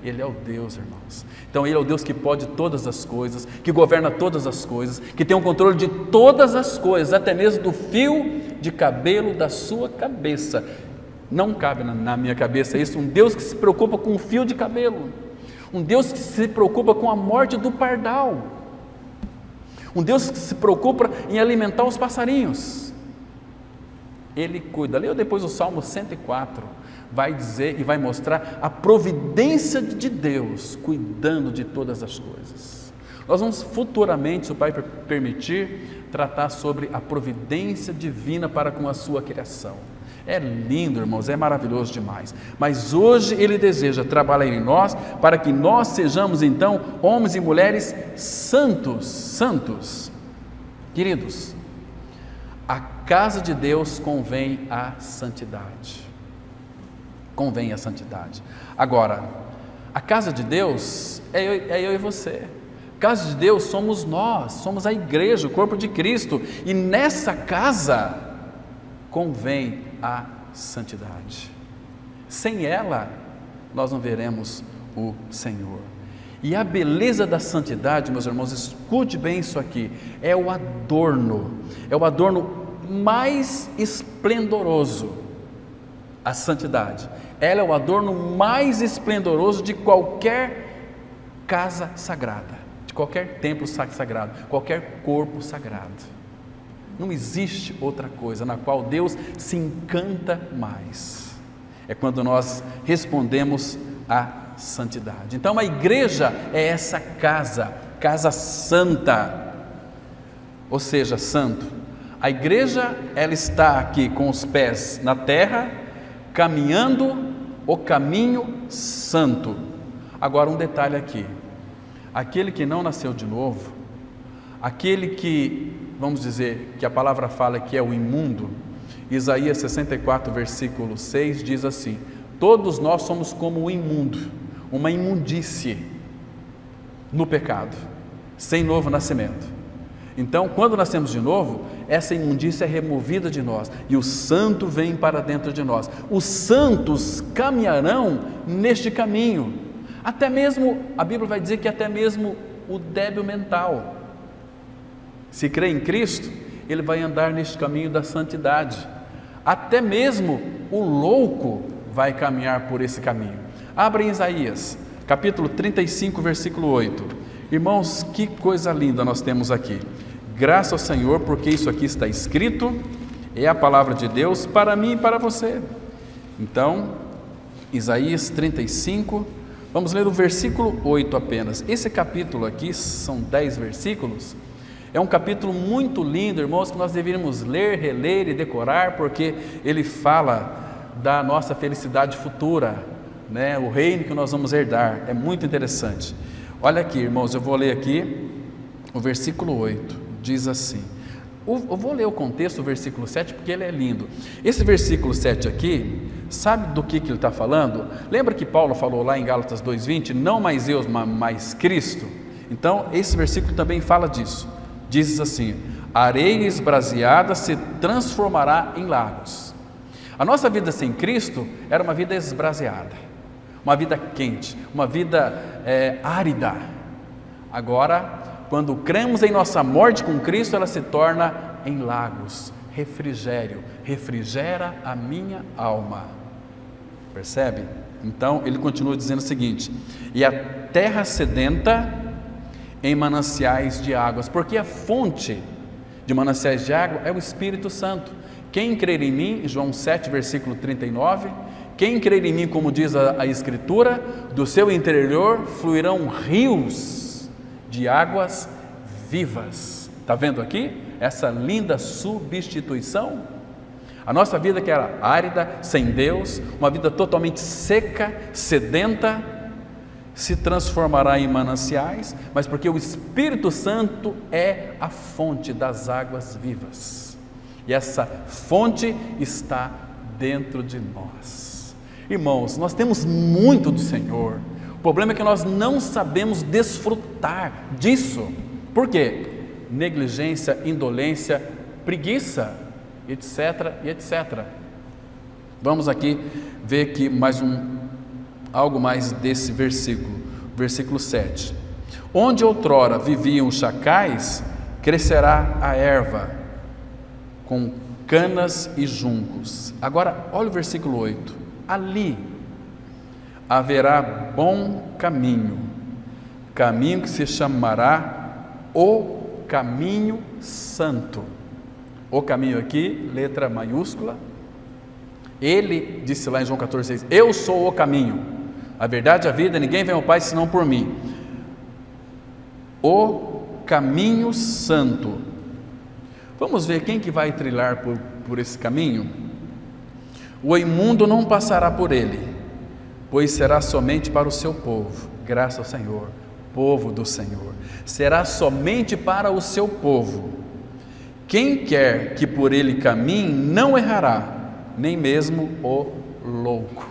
Ele é o Deus, irmãos. Então Ele é o Deus que pode todas as coisas, que governa todas as coisas, que tem o controle de todas as coisas, até mesmo do fio de cabelo da sua cabeça. Não cabe na minha cabeça isso, um Deus que se preocupa com o fio de cabelo, um Deus que se preocupa com a morte do pardal, um Deus que se preocupa em alimentar os passarinhos. Ele cuida. Leia depois o Salmo 104, vai dizer e vai mostrar a providência de Deus cuidando de todas as coisas. Nós vamos futuramente, se o Pai permitir, tratar sobre a providência divina para com a sua criação. É lindo, irmãos, é maravilhoso demais. Mas hoje Ele deseja trabalhar em nós para que nós sejamos então homens e mulheres santos. Queridos, a casa de Deus convém a santidade. Convém a santidade. Agora, a casa de Deus é eu e você. A casa de Deus somos nós, somos a igreja, o corpo de Cristo. E nessa casa convém a santidade. Sem ela, nós não veremos o Senhor. E a beleza da santidade, meus irmãos, escute bem isso aqui, é o adorno mais esplendoroso. A santidade, ela é o adorno mais esplendoroso de qualquer casa sagrada, de qualquer templo sagrado, qualquer corpo sagrado. Não existe outra coisa na qual Deus se encanta mais. É quando nós respondemos à santidade. Então a igreja é essa casa santa, ou seja, santo. A igreja, ela está aqui com os pés na terra, caminhando o caminho santo. Agora um detalhe aqui, aquele que não nasceu de novo, aquele que, vamos dizer, que a palavra fala que é o imundo, Isaías 64, versículo 6 diz assim: todos nós somos como o imundo, uma imundície no pecado, sem novo nascimento. Então, quando nascemos de novo, essa imundícia é removida de nós e o santo vem para dentro de nós. Os santos caminharão neste caminho, até mesmo, a Bíblia vai dizer que até mesmo o débil mental, se crê em Cristo, ele vai andar neste caminho da santidade. Até mesmo o louco vai caminhar por esse caminho. Abra em Isaías, capítulo 35, versículo 8. Irmãos, que coisa linda nós temos aqui. Graças ao Senhor, porque isso aqui está escrito, é a palavra de Deus para mim e para você. Então, Isaías 35, vamos ler o versículo 8 apenas. Esse capítulo aqui, são 10 versículos, é um capítulo muito lindo, irmãos, que nós deveríamos ler, reler e decorar, porque ele fala da nossa felicidade futura, né? O reino que nós vamos herdar, é muito interessante. Olha aqui, irmãos, eu vou ler aqui o versículo 8, diz assim, eu vou ler o contexto, o versículo 7, porque ele é lindo. Esse versículo 7 aqui, sabe do que ele está falando? Lembra que Paulo falou lá em Gálatas 2,20, não mais eu, mas Cristo? Então, esse versículo também fala disso. Diz assim: a areia esbraseada se transformará em lagos. A nossa vida sem Cristo era uma vida esbraseada, uma vida quente, uma vida árida. Agora, quando cremos em nossa morte com Cristo, ela se torna em lagos, refrigério, refrigera a minha alma. Percebe? Então ele continua dizendo o seguinte: e a terra sedenta em mananciais de águas, porque a fonte de mananciais de água é o Espírito Santo. Quem crer em mim, João 7, versículo 39, quem crer em mim, como diz a Escritura, do seu interior fluirão rios de águas vivas. Está vendo aqui essa linda substituição? A nossa vida que era árida, sem Deus, uma vida totalmente seca, sedenta, se transformará em mananciais, mas porque o Espírito Santo é a fonte das águas vivas. E essa fonte está dentro de nós. Irmãos, nós temos muito do Senhor. O problema é que nós não sabemos desfrutar disso. Por quê? Negligência, indolência, preguiça, etc, etc. Vamos aqui ver aqui algo mais desse versículo 7. Onde outrora viviam os chacais, crescerá a erva, com canas e juncos. Agora, olha o versículo 8. Ali haverá bom caminho, caminho que se chamará o caminho santo. O caminho aqui, letra maiúscula. Ele disse lá em João 14,6: eu sou o caminho, a verdade e a vida, ninguém vem ao Pai senão por mim. O caminho santo. Vamos ver quem que vai trilhar por esse caminho? O imundo não passará por ele, pois será somente para o seu povo. Graças ao Senhor, povo do Senhor. Será somente para o seu povo. Quem quer que por ele caminhe não errará, nem mesmo o louco.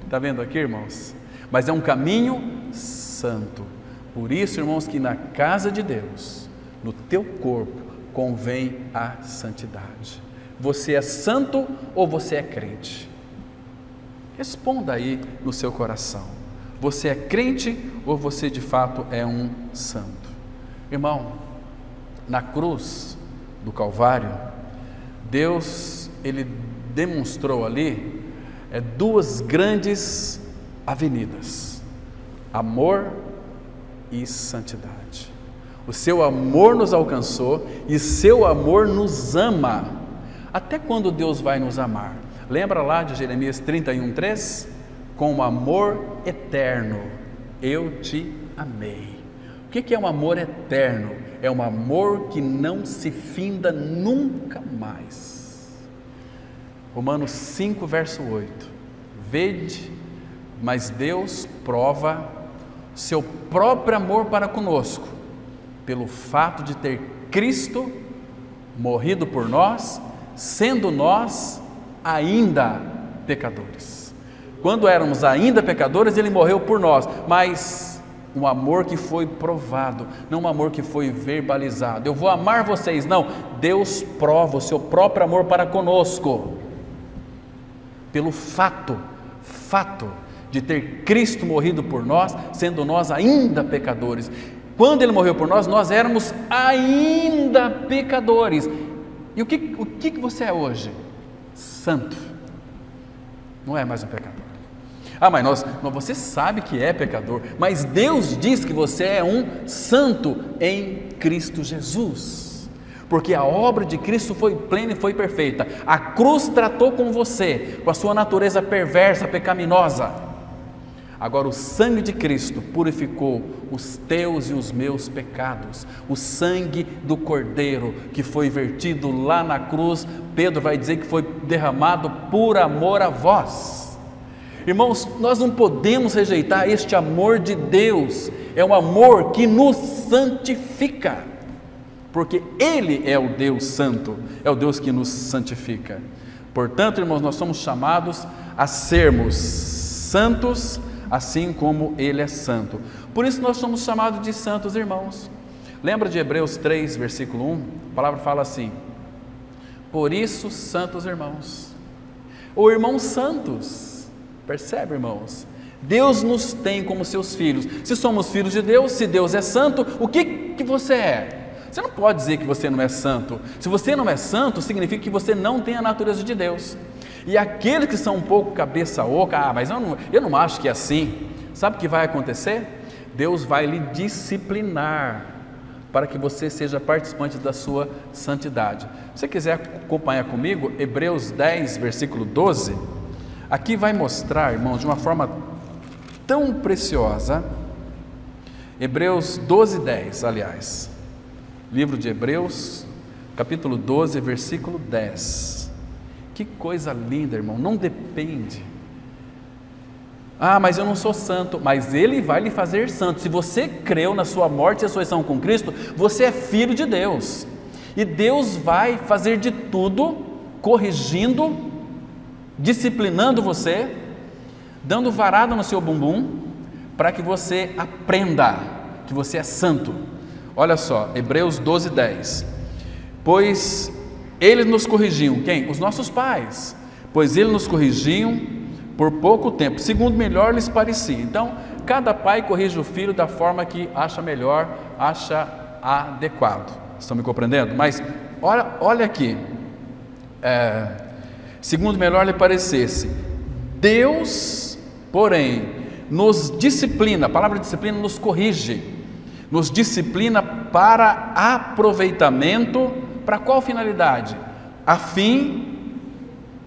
Está vendo aqui, irmãos? Mas é um caminho santo. Por isso, irmãos, que na casa de Deus, no teu corpo, convém a santidade. Você é santo ou você é crente? Responda aí no seu coração. Você é crente ou você de fato é um santo? Irmão, na cruz do Calvário, Deus, Ele demonstrou ali duas grandes avenidas: amor e santidade. O seu amor nos alcançou e seu amor nos ama. Até quando Deus vai nos amar? Lembra lá de Jeremias 31:3? Com amor eterno eu te amei. O que é um amor eterno? É um amor que não se finda nunca mais. Romanos 5, verso 8. Vede, mas Deus prova seu próprio amor para conosco, pelo fato de ter Cristo morrido por nós, sendo nós ainda pecadores. Quando éramos ainda pecadores, Ele morreu por nós, mas um amor que foi provado, não um amor que foi verbalizado. Eu vou amar vocês, não. Deus prova o seu próprio amor para conosco, pelo fato de ter Cristo morrido por nós, sendo nós ainda pecadores. Quando Ele morreu por nós, nós éramos ainda pecadores. E o que você é hoje? Santo. Não é mais um pecador. Mas você sabe que é pecador, mas Deus diz que você é um santo em Cristo Jesus, porque a obra de Cristo foi plena e foi perfeita. A cruz tratou com você, com a sua natureza perversa, pecaminosa. Agora o sangue de Cristo purificou os teus e os meus pecados. O sangue do Cordeiro que foi vertido lá na cruz, Pedro vai dizer que foi derramado por amor a vós. Irmãos, nós não podemos rejeitar este amor de Deus. É um amor que nos santifica, porque Ele é o Deus santo, é o Deus que nos santifica. Portanto, irmãos, nós somos chamados a sermos santos, assim como Ele é santo. Por isso nós somos chamados de santos, irmãos. Lembra de Hebreus 3, versículo 1? A palavra fala assim: por isso, santos irmãos, ou irmãos santos. Percebe, irmãos? Deus nos tem como seus filhos. Se somos filhos de Deus, se Deus é santo, o que você é? Você não pode dizer que você não é santo. Se você não é santo, significa que você não tem a natureza de Deus. E aqueles que são um pouco cabeça oca, mas eu não acho que é assim. Sabe o que vai acontecer? Deus vai lhe disciplinar para que você seja participante da sua santidade. Se você quiser acompanhar comigo, Hebreus 10, versículo 12, aqui vai mostrar, irmãos, de uma forma tão preciosa. Hebreus 12, 10, aliás, livro de Hebreus, capítulo 12, versículo 10. Que coisa linda, irmão, não depende. Ah, mas eu não sou santo. Mas Ele vai lhe fazer santo. Se você creu na sua morte e ressurreição com Cristo, você é filho de Deus. E Deus vai fazer de tudo, corrigindo, disciplinando você, dando varada no seu bumbum, para que você aprenda que você é santo. Olha só, Hebreus 12:10. Pois eles nos corrigiam, quem? Os nossos pais. Pois eles nos corrigiam por pouco tempo, segundo melhor lhes parecia. Então, cada pai corrige o filho da forma que acha melhor, acha adequado. Estão me compreendendo? Mas olha aqui, segundo melhor lhe parecesse. Deus, porém, nos disciplina, a palavra disciplina nos corrige, nos disciplina para aproveitamento. Para qual finalidade? A fim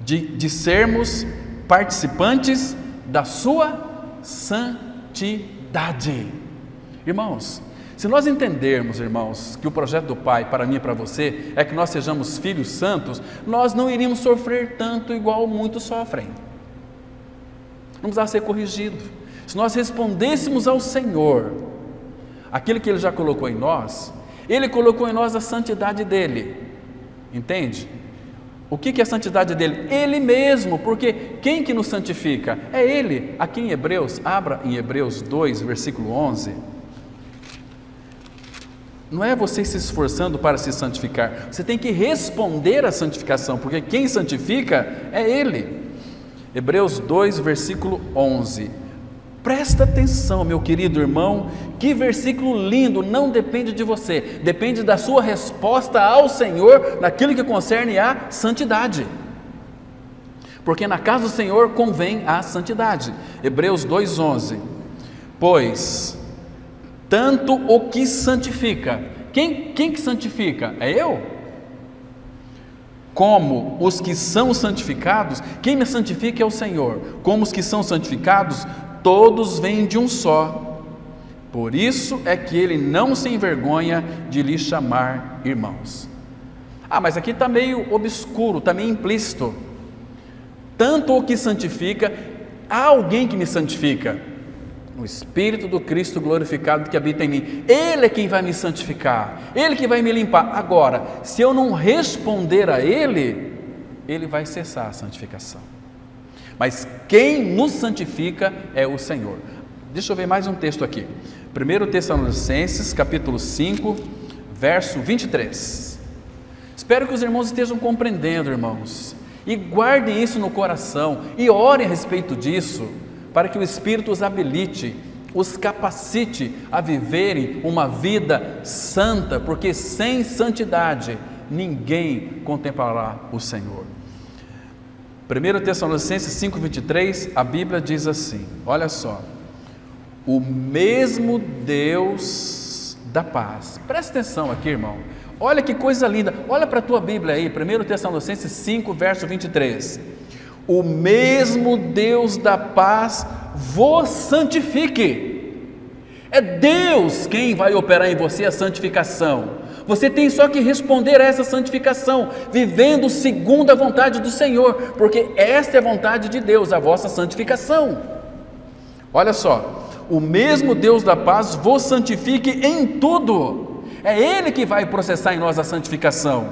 de sermos participantes da sua santidade. Irmãos, se nós entendermos, irmãos, que o projeto do Pai para mim e para você é que nós sejamos filhos santos, nós não iríamos sofrer tanto igual muitos sofrem. Não precisava ser corrigido. Se nós respondêssemos ao Senhor aquilo que Ele já colocou em nós, Ele colocou em nós a santidade dEle. Entende? O que é a santidade dEle? Ele mesmo, porque quem que nos santifica? É Ele. Aqui em Hebreus, abra em Hebreus 2, versículo 11. Não é você se esforçando para se santificar, você tem que responder à santificação, porque quem santifica é Ele. Hebreus 2, versículo 11. Presta atenção, meu querido irmão, que versículo lindo. Não depende de você, depende da sua resposta ao Senhor naquilo que concerne a santidade, porque na casa do Senhor convém a santidade. Hebreus 2:11. Pois tanto o que santifica, quem que santifica? É eu? Como os que são santificados, quem me santifica é o Senhor. Como os que são santificados, todos vêm de um só. Por isso é que Ele não se envergonha de lhe chamar irmãos. Ah, mas aqui está meio obscuro, está meio implícito. Tanto o que santifica, há alguém que me santifica, o Espírito do Cristo glorificado que habita em mim. Ele é quem vai me santificar, Ele que vai me limpar. Agora, se eu não responder a Ele, Ele vai cessar a santificação. Mas quem nos santifica é o Senhor. Deixa eu ver mais um texto aqui. 1 Tessalonicenses, capítulo 5, verso 23. Espero que os irmãos estejam compreendendo, irmãos, e guardem isso no coração, e orem a respeito disso, para que o Espírito os habilite, os capacite a viverem uma vida santa, porque sem santidade ninguém contemplará o Senhor. 1 Tessalonicenses 5:23, a Bíblia diz assim, olha só: o mesmo Deus da paz. Presta atenção aqui, irmão, olha que coisa linda, olha para a tua Bíblia aí, 1 Tessalonicenses 5, verso 23. O mesmo Deus da paz vos santifique. É Deus quem vai operar em você a santificação. Você tem só que responder a essa santificação, vivendo segundo a vontade do Senhor, porque esta é a vontade de Deus, a vossa santificação. Olha só, o mesmo Deus da paz vos santifique em tudo. É Ele que vai processar em nós a santificação.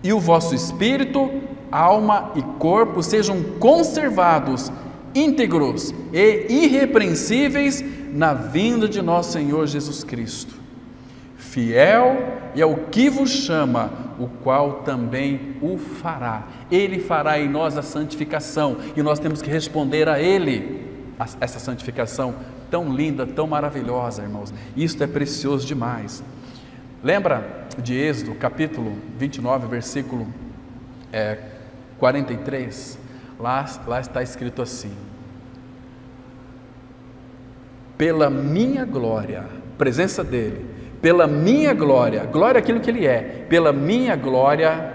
E o vosso espírito, alma e corpo sejam conservados, íntegros e irrepreensíveis na vinda de nosso Senhor Jesus Cristo. Fiel é o que vos chama, o qual também o fará. Ele fará em nós a santificação, e nós temos que responder a Ele, essa santificação tão linda, tão maravilhosa, irmãos. Isso é precioso demais. Lembra de Êxodo, capítulo 29, versículo 43? Lá está escrito assim: pela minha glória, presença dEle, pela minha glória, glória é aquilo que Ele é, pela minha glória,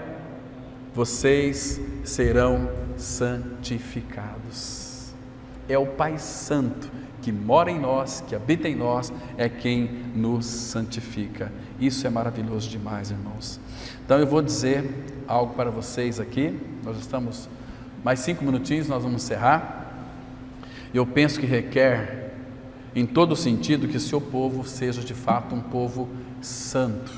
vocês serão santificados. É o Pai Santo que mora em nós, que habita em nós, é quem nos santifica. Isso é maravilhoso demais, irmãos. Então eu vou dizer algo para vocês aqui, nós estamos mais 5 minutinhos, nós vamos encerrar. Eu penso que requer, em todo sentido, que seu povo seja de fato um povo santo.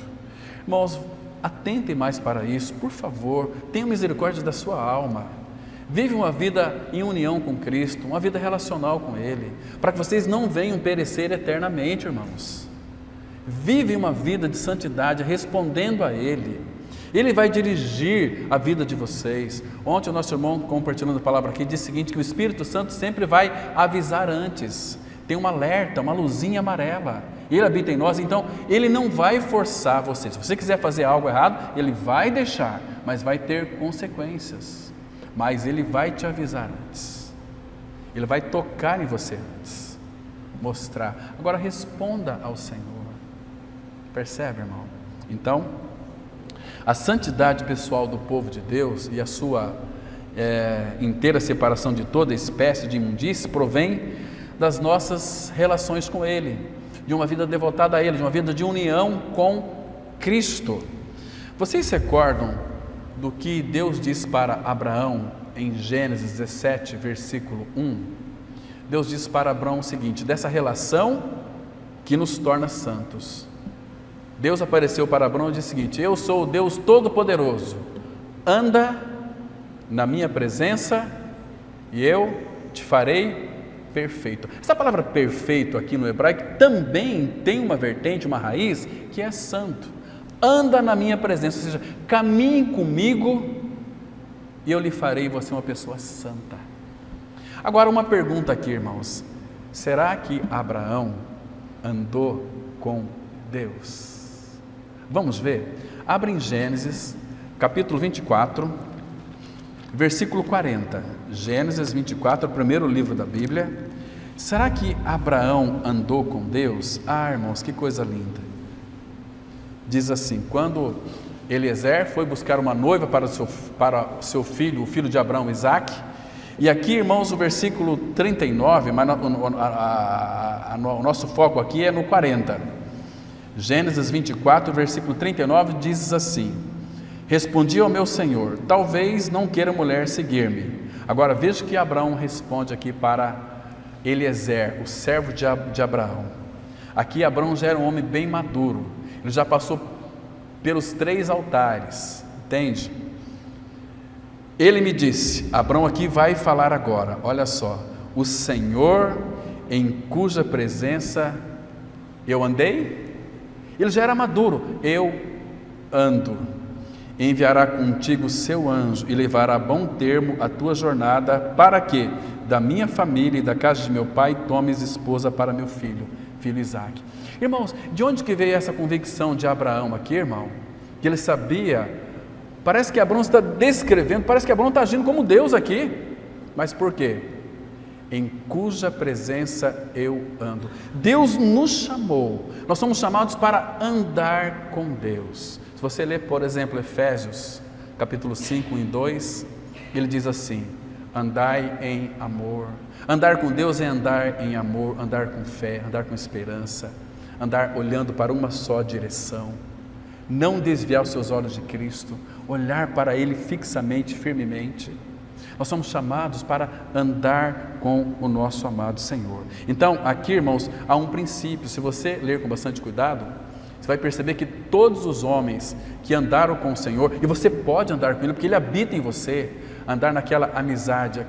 Irmãos, atentem mais para isso, por favor, tenham misericórdia da sua alma. Vive uma vida em união com Cristo, uma vida relacional com Ele, para que vocês não venham perecer eternamente, irmãos. Vive uma vida de santidade, respondendo a Ele. Ele vai dirigir a vida de vocês. Ontem o nosso irmão, compartilhando a palavra aqui, disse o seguinte, que o Espírito Santo sempre vai avisar antes. Tem um alerta, uma luzinha amarela. Ele habita em nós, então Ele não vai forçar você. Se você quiser fazer algo errado, Ele vai deixar, mas vai ter consequências. Mas Ele vai te avisar antes. Ele vai tocar em você antes. Mostrar. Agora responda ao Senhor. Percebe, irmão? Então, a santidade pessoal do povo de Deus e a sua inteira separação de toda espécie de imundície provém das nossas relações com Ele, de uma vida devotada a Ele, de uma vida de união com Cristo. Vocês se recordam do que Deus diz para Abraão em Gênesis 17, versículo 1? Deus diz para Abraão o seguinte, dessa relação que nos torna santos. Deus apareceu para Abraão e disse o seguinte, eu sou o Deus Todo-Poderoso, anda na minha presença e eu te farei perfeito. Essa palavra perfeito aqui no hebraico também tem uma vertente, uma raiz, que é santo. Anda na minha presença, ou seja, caminhe comigo e eu lhe farei você uma pessoa santa. Agora uma pergunta aqui, irmãos, será que Abraão andou com Deus? Vamos ver? Abre em Gênesis, capítulo 24, versículo 40. Gênesis 24, o primeiro livro da Bíblia. Será que Abraão andou com Deus? Ah, irmãos, que coisa linda. Diz assim, quando Eliezer foi buscar uma noiva para o seu filho, o filho de Abraão, Isaque, e aqui, irmãos, o versículo 39, mas o nosso foco aqui é no 40. Gênesis 24, versículo 39, diz assim, respondi ao meu Senhor, talvez não queira mulher seguir-me. Agora veja que Abraão responde aqui para Eliezer, o servo de Abraão. Aqui Abraão já era um homem bem maduro, ele já passou pelos 3 altares, entende? Ele me disse, Abraão aqui vai falar agora, olha só, o Senhor em cuja presença eu andei, ele já era maduro, eu ando, enviará contigo seu anjo e levará a bom termo a tua jornada, para que da minha família e da casa de meu pai tomes esposa para meu filho Isaque. Irmãos, de onde que veio essa convicção de Abraão aqui, irmão? Que ele sabia, parece que Abraão está descrevendo, parece que Abraão está agindo como Deus aqui, mas por quê? Em cuja presença eu ando. Deus nos chamou, nós somos chamados para andar com Deus. Se você ler, por exemplo, Efésios, capítulo 5, 1-2, ele diz assim, andai em amor. Andar com Deus é andar em amor, andar com fé, andar com esperança, andar olhando para uma só direção, não desviar os seus olhos de Cristo, olhar para Ele fixamente, firmemente. Nós somos chamados para andar com o nosso amado Senhor. Então, aqui, irmãos, há um princípio, se você ler com bastante cuidado, você vai perceber que todos os homens que andaram com o Senhor, e você pode andar com Ele, porque Ele habita em você, andar naquela amizade,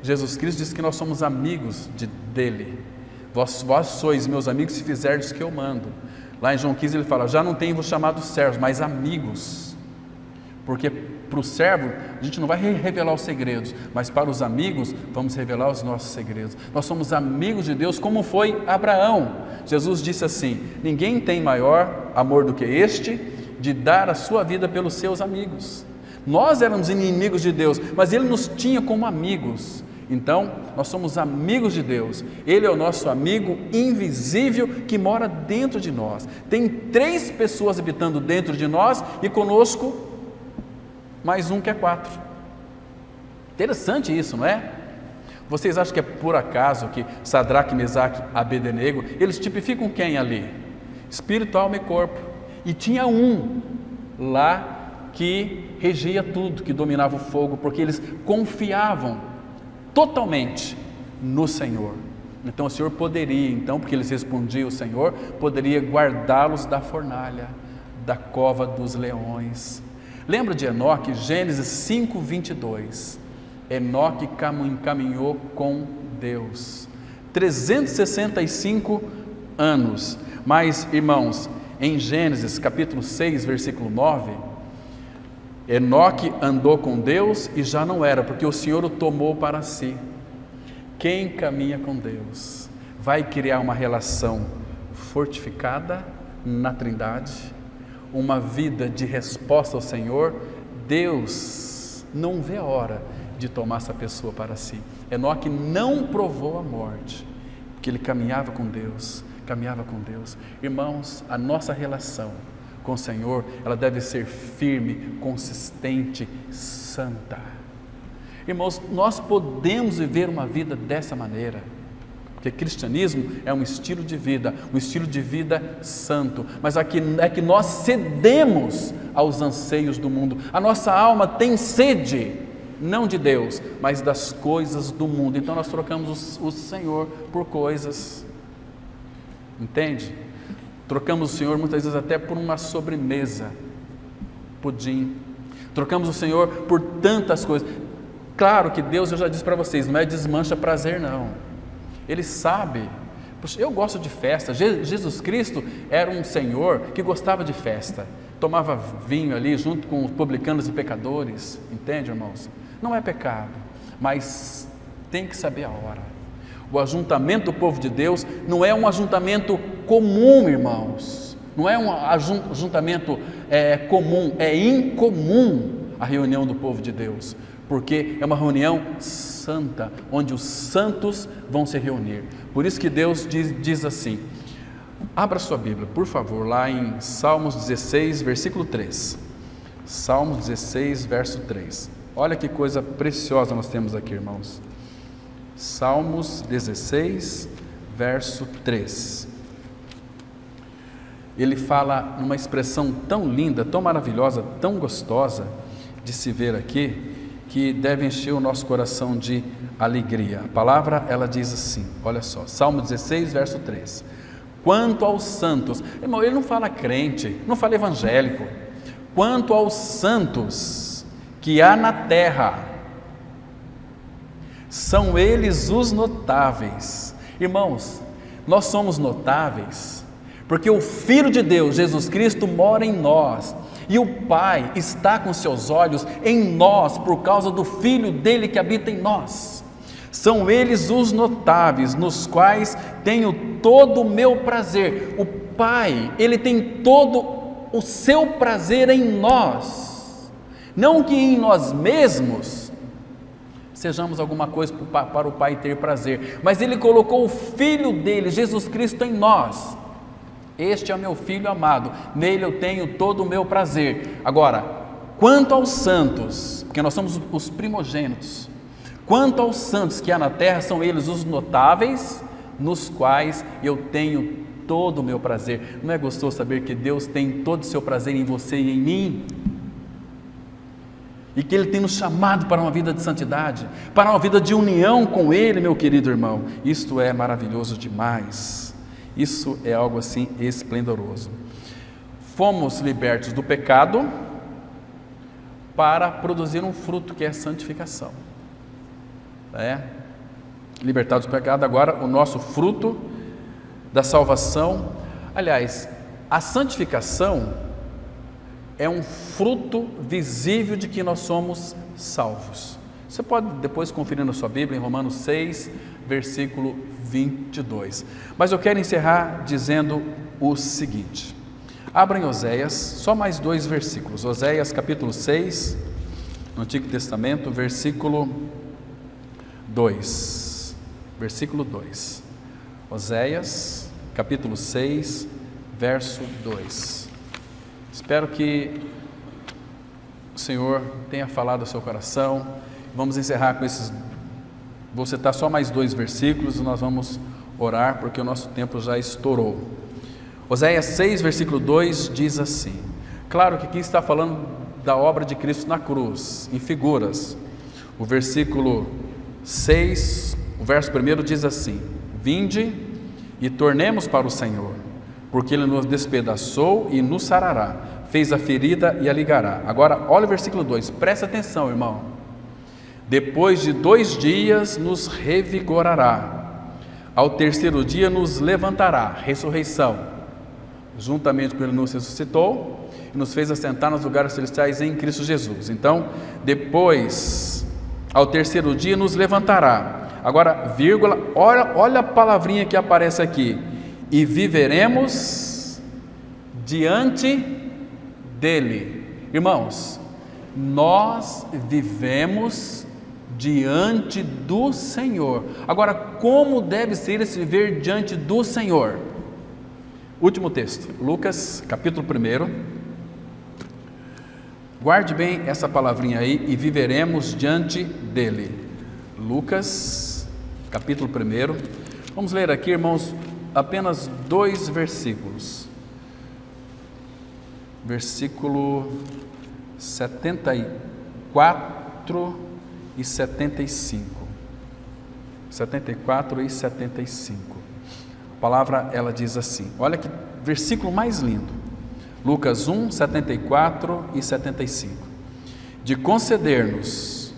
Jesus Cristo diz que nós somos amigos dEle. Vós sois meus amigos se fizerdes o que eu mando. Lá em João 15 ele fala, já não tenho-vos chamado servos, mas amigos. Porque para o servo, a gente não vai revelar os segredos, mas para os amigos, vamos revelar os nossos segredos. Nós somos amigos de Deus, como foi Abraão. Jesus disse assim, ninguém tem maior amor do que este, de dar a sua vida pelos seus amigos. Nós éramos inimigos de Deus, mas Ele nos tinha como amigos. Então, nós somos amigos de Deus. Ele é o nosso amigo invisível que mora dentro de nós. Tem 3 pessoas habitando dentro de nós e conosco mais um que é 4. Interessante isso, não é? Vocês acham que é por acaso que Sadraque, Mesaque, Abednego, eles tipificam quem ali? Espírito, alma e corpo. E tinha um lá que regia tudo, que dominava o fogo, porque eles confiavam totalmente no Senhor. Então o Senhor poderia, então, porque eles respondiam o Senhor, poderia guardá-los da fornalha, da cova dos leões. Lembra de Enoque? Gênesis 5:22. Enoque caminhou com Deus 365 anos. Mas, irmãos, em Gênesis capítulo 6, versículo 9, Enoque andou com Deus e já não era, porque o Senhor o tomou para si. Quem caminha com Deus vai criar uma relação fortificada na Trindade, uma vida de resposta ao Senhor. Deus não vê a hora de tomar essa pessoa para si. Enoque não provou a morte, porque ele caminhava com Deus, Irmãos, a nossa relação com o Senhor, ela deve ser firme, consistente, santa. Irmãos, nós podemos viver uma vida dessa maneira, porque cristianismo é um estilo de vida santo, mas aqui é que nós cedemos aos anseios do mundo. A nossa alma tem sede, não de Deus, mas das coisas do mundo. Então nós trocamos o Senhor por coisas, entende? Trocamos o Senhor muitas vezes até por uma sobremesa, pudim. Trocamos o Senhor por tantas coisas. Claro que Deus, eu já disse para vocês, não é desmancha prazer não. Ele sabe. Poxa, eu gosto de festa. Jesus Cristo era um Senhor que gostava de festa. Tomava vinho ali junto com os publicanos e pecadores. Entende, irmãos? Não é pecado, mas tem que saber a hora. O ajuntamento do povo de Deus não é um ajuntamento comum, irmãos. Não é um ajuntamento comum, é incomum a reunião do povo de Deus, porque é uma reunião santa, onde os santos vão se reunir. Por isso que Deus diz assim, abra sua Bíblia, por favor, lá em Salmos 16, versículo 3. Salmos 16, verso 3. Olha que coisa preciosa nós temos aqui, irmãos. Salmos 16, verso 3. Ele fala numa expressão tão linda, tão maravilhosa, tão gostosa de se ver aqui, que deve encher o nosso coração de alegria. A palavra, ela diz assim, olha só, Salmo 16, verso 3. Quanto aos santos, irmão, ele não fala crente, não fala evangélico. Quanto aos santos que há na terra, são eles os notáveis. Irmãos, nós somos notáveis, porque o Filho de Deus, Jesus Cristo, mora em nós. E o Pai está com seus olhos em nós, por causa do Filho dele que habita em nós. São eles os notáveis, nos quais tenho todo o meu prazer. O Pai, ele tem todo o seu prazer em nós. Não que em nós mesmos sejamos alguma coisa para o Pai ter prazer, mas ele colocou o Filho dele, Jesus Cristo, em nós. Este é o meu Filho amado, nele eu tenho todo o meu prazer. Agora, quanto aos santos, porque nós somos os primogênitos, quanto aos santos que há na terra, são eles os notáveis, nos quais eu tenho todo o meu prazer. Não é gostoso saber que Deus tem todo o seu prazer em você e em mim? E que Ele tem nos chamado para uma vida de santidade, para uma vida de união com Ele, meu querido irmão. Isto é maravilhoso demais. Isso é algo assim esplendoroso. Fomos libertos do pecado para produzir um fruto que é a santificação. Libertados do pecado, agora o nosso fruto da salvação. Aliás, a santificação é um fruto visível de que nós somos salvos. Você pode depois conferir na sua Bíblia, em Romanos 6, versículo 22. Mas eu quero encerrar dizendo o seguinte. Abra em Oséias, só mais 2 versículos. Oséias capítulo 6, no Antigo Testamento, versículo 2. Versículo 2. Oséias capítulo 6, verso 2. Espero que o Senhor tenha falado ao seu coração. Vamos encerrar com esses. Vou citar só mais 2 versículos e nós vamos orar, porque o nosso tempo já estourou. Oséias 6, versículo 2 diz assim. Claro que aqui está falando da obra de Cristo na cruz, em figuras. O versículo 6, O verso 1 diz assim: vinde e tornemos para o Senhor, porque Ele nos despedaçou e nos sarará, fez a ferida e a ligará. Agora, olha o versículo 2, presta atenção, irmão. Depois de 2 dias nos revigorará, ao terceiro dia nos levantará, ressurreição. Juntamente com Ele nos ressuscitou e nos fez assentar nos lugares celestiais em Cristo Jesus. Então, depois, ao terceiro dia nos levantará. Agora, vírgula, olha a palavrinha que aparece aqui. E viveremos diante dele. Irmãos, nós vivemos diante do Senhor. Agora, como deve ser esse viver diante do Senhor? Último texto, Lucas, capítulo 1. Guarde bem essa palavrinha aí, e viveremos diante dele. Lucas, capítulo 1. Vamos ler aqui, irmãos, apenas 2 versículos. Versículo 74 e 75. 74 e 75. A palavra, ela diz assim, olha que versículo mais lindo. Lucas 1, 74 e 75. De conceder-nos,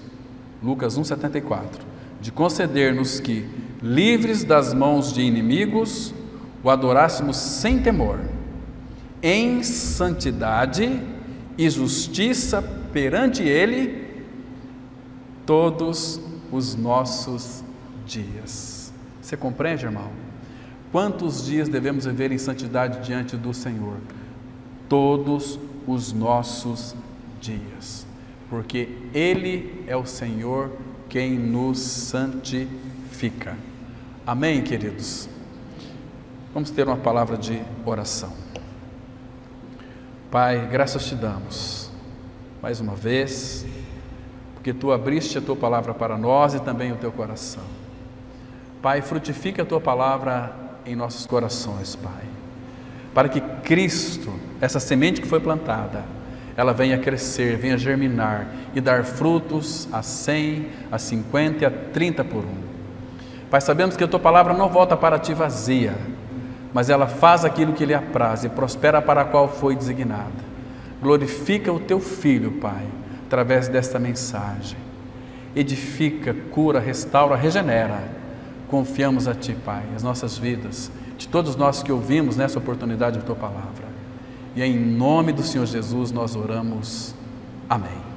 Lucas 1, 74, de conceder-nos que, livres das mãos de inimigos, o adorássemos sem temor, em santidade e justiça perante Ele, todos os nossos dias. Você compreende, irmão? Quantos dias devemos viver em santidade diante do Senhor? Todos os nossos dias, porque Ele é o Senhor quem nos santifica. Amém, queridos? Vamos ter uma palavra de oração. Pai, graças te damos mais uma vez, porque Tu abriste a Tua palavra para nós e também o Teu coração. Pai, frutifica a Tua palavra em nossos corações, Pai, para que Cristo, essa semente que foi plantada, ela venha crescer, venha germinar e dar frutos a 100, a 50 e a 30 por 1. Pai, sabemos que a Tua palavra não volta para Ti vazia, mas ela faz aquilo que lhe apraz e prospera para a qual foi designada. Glorifica o Teu Filho, Pai, através desta mensagem. Edifica, cura, restaura, regenera. Confiamos a Ti, Pai, as nossas vidas, de todos nós que ouvimos nessa oportunidade a Tua palavra. E em nome do Senhor Jesus nós oramos. Amém.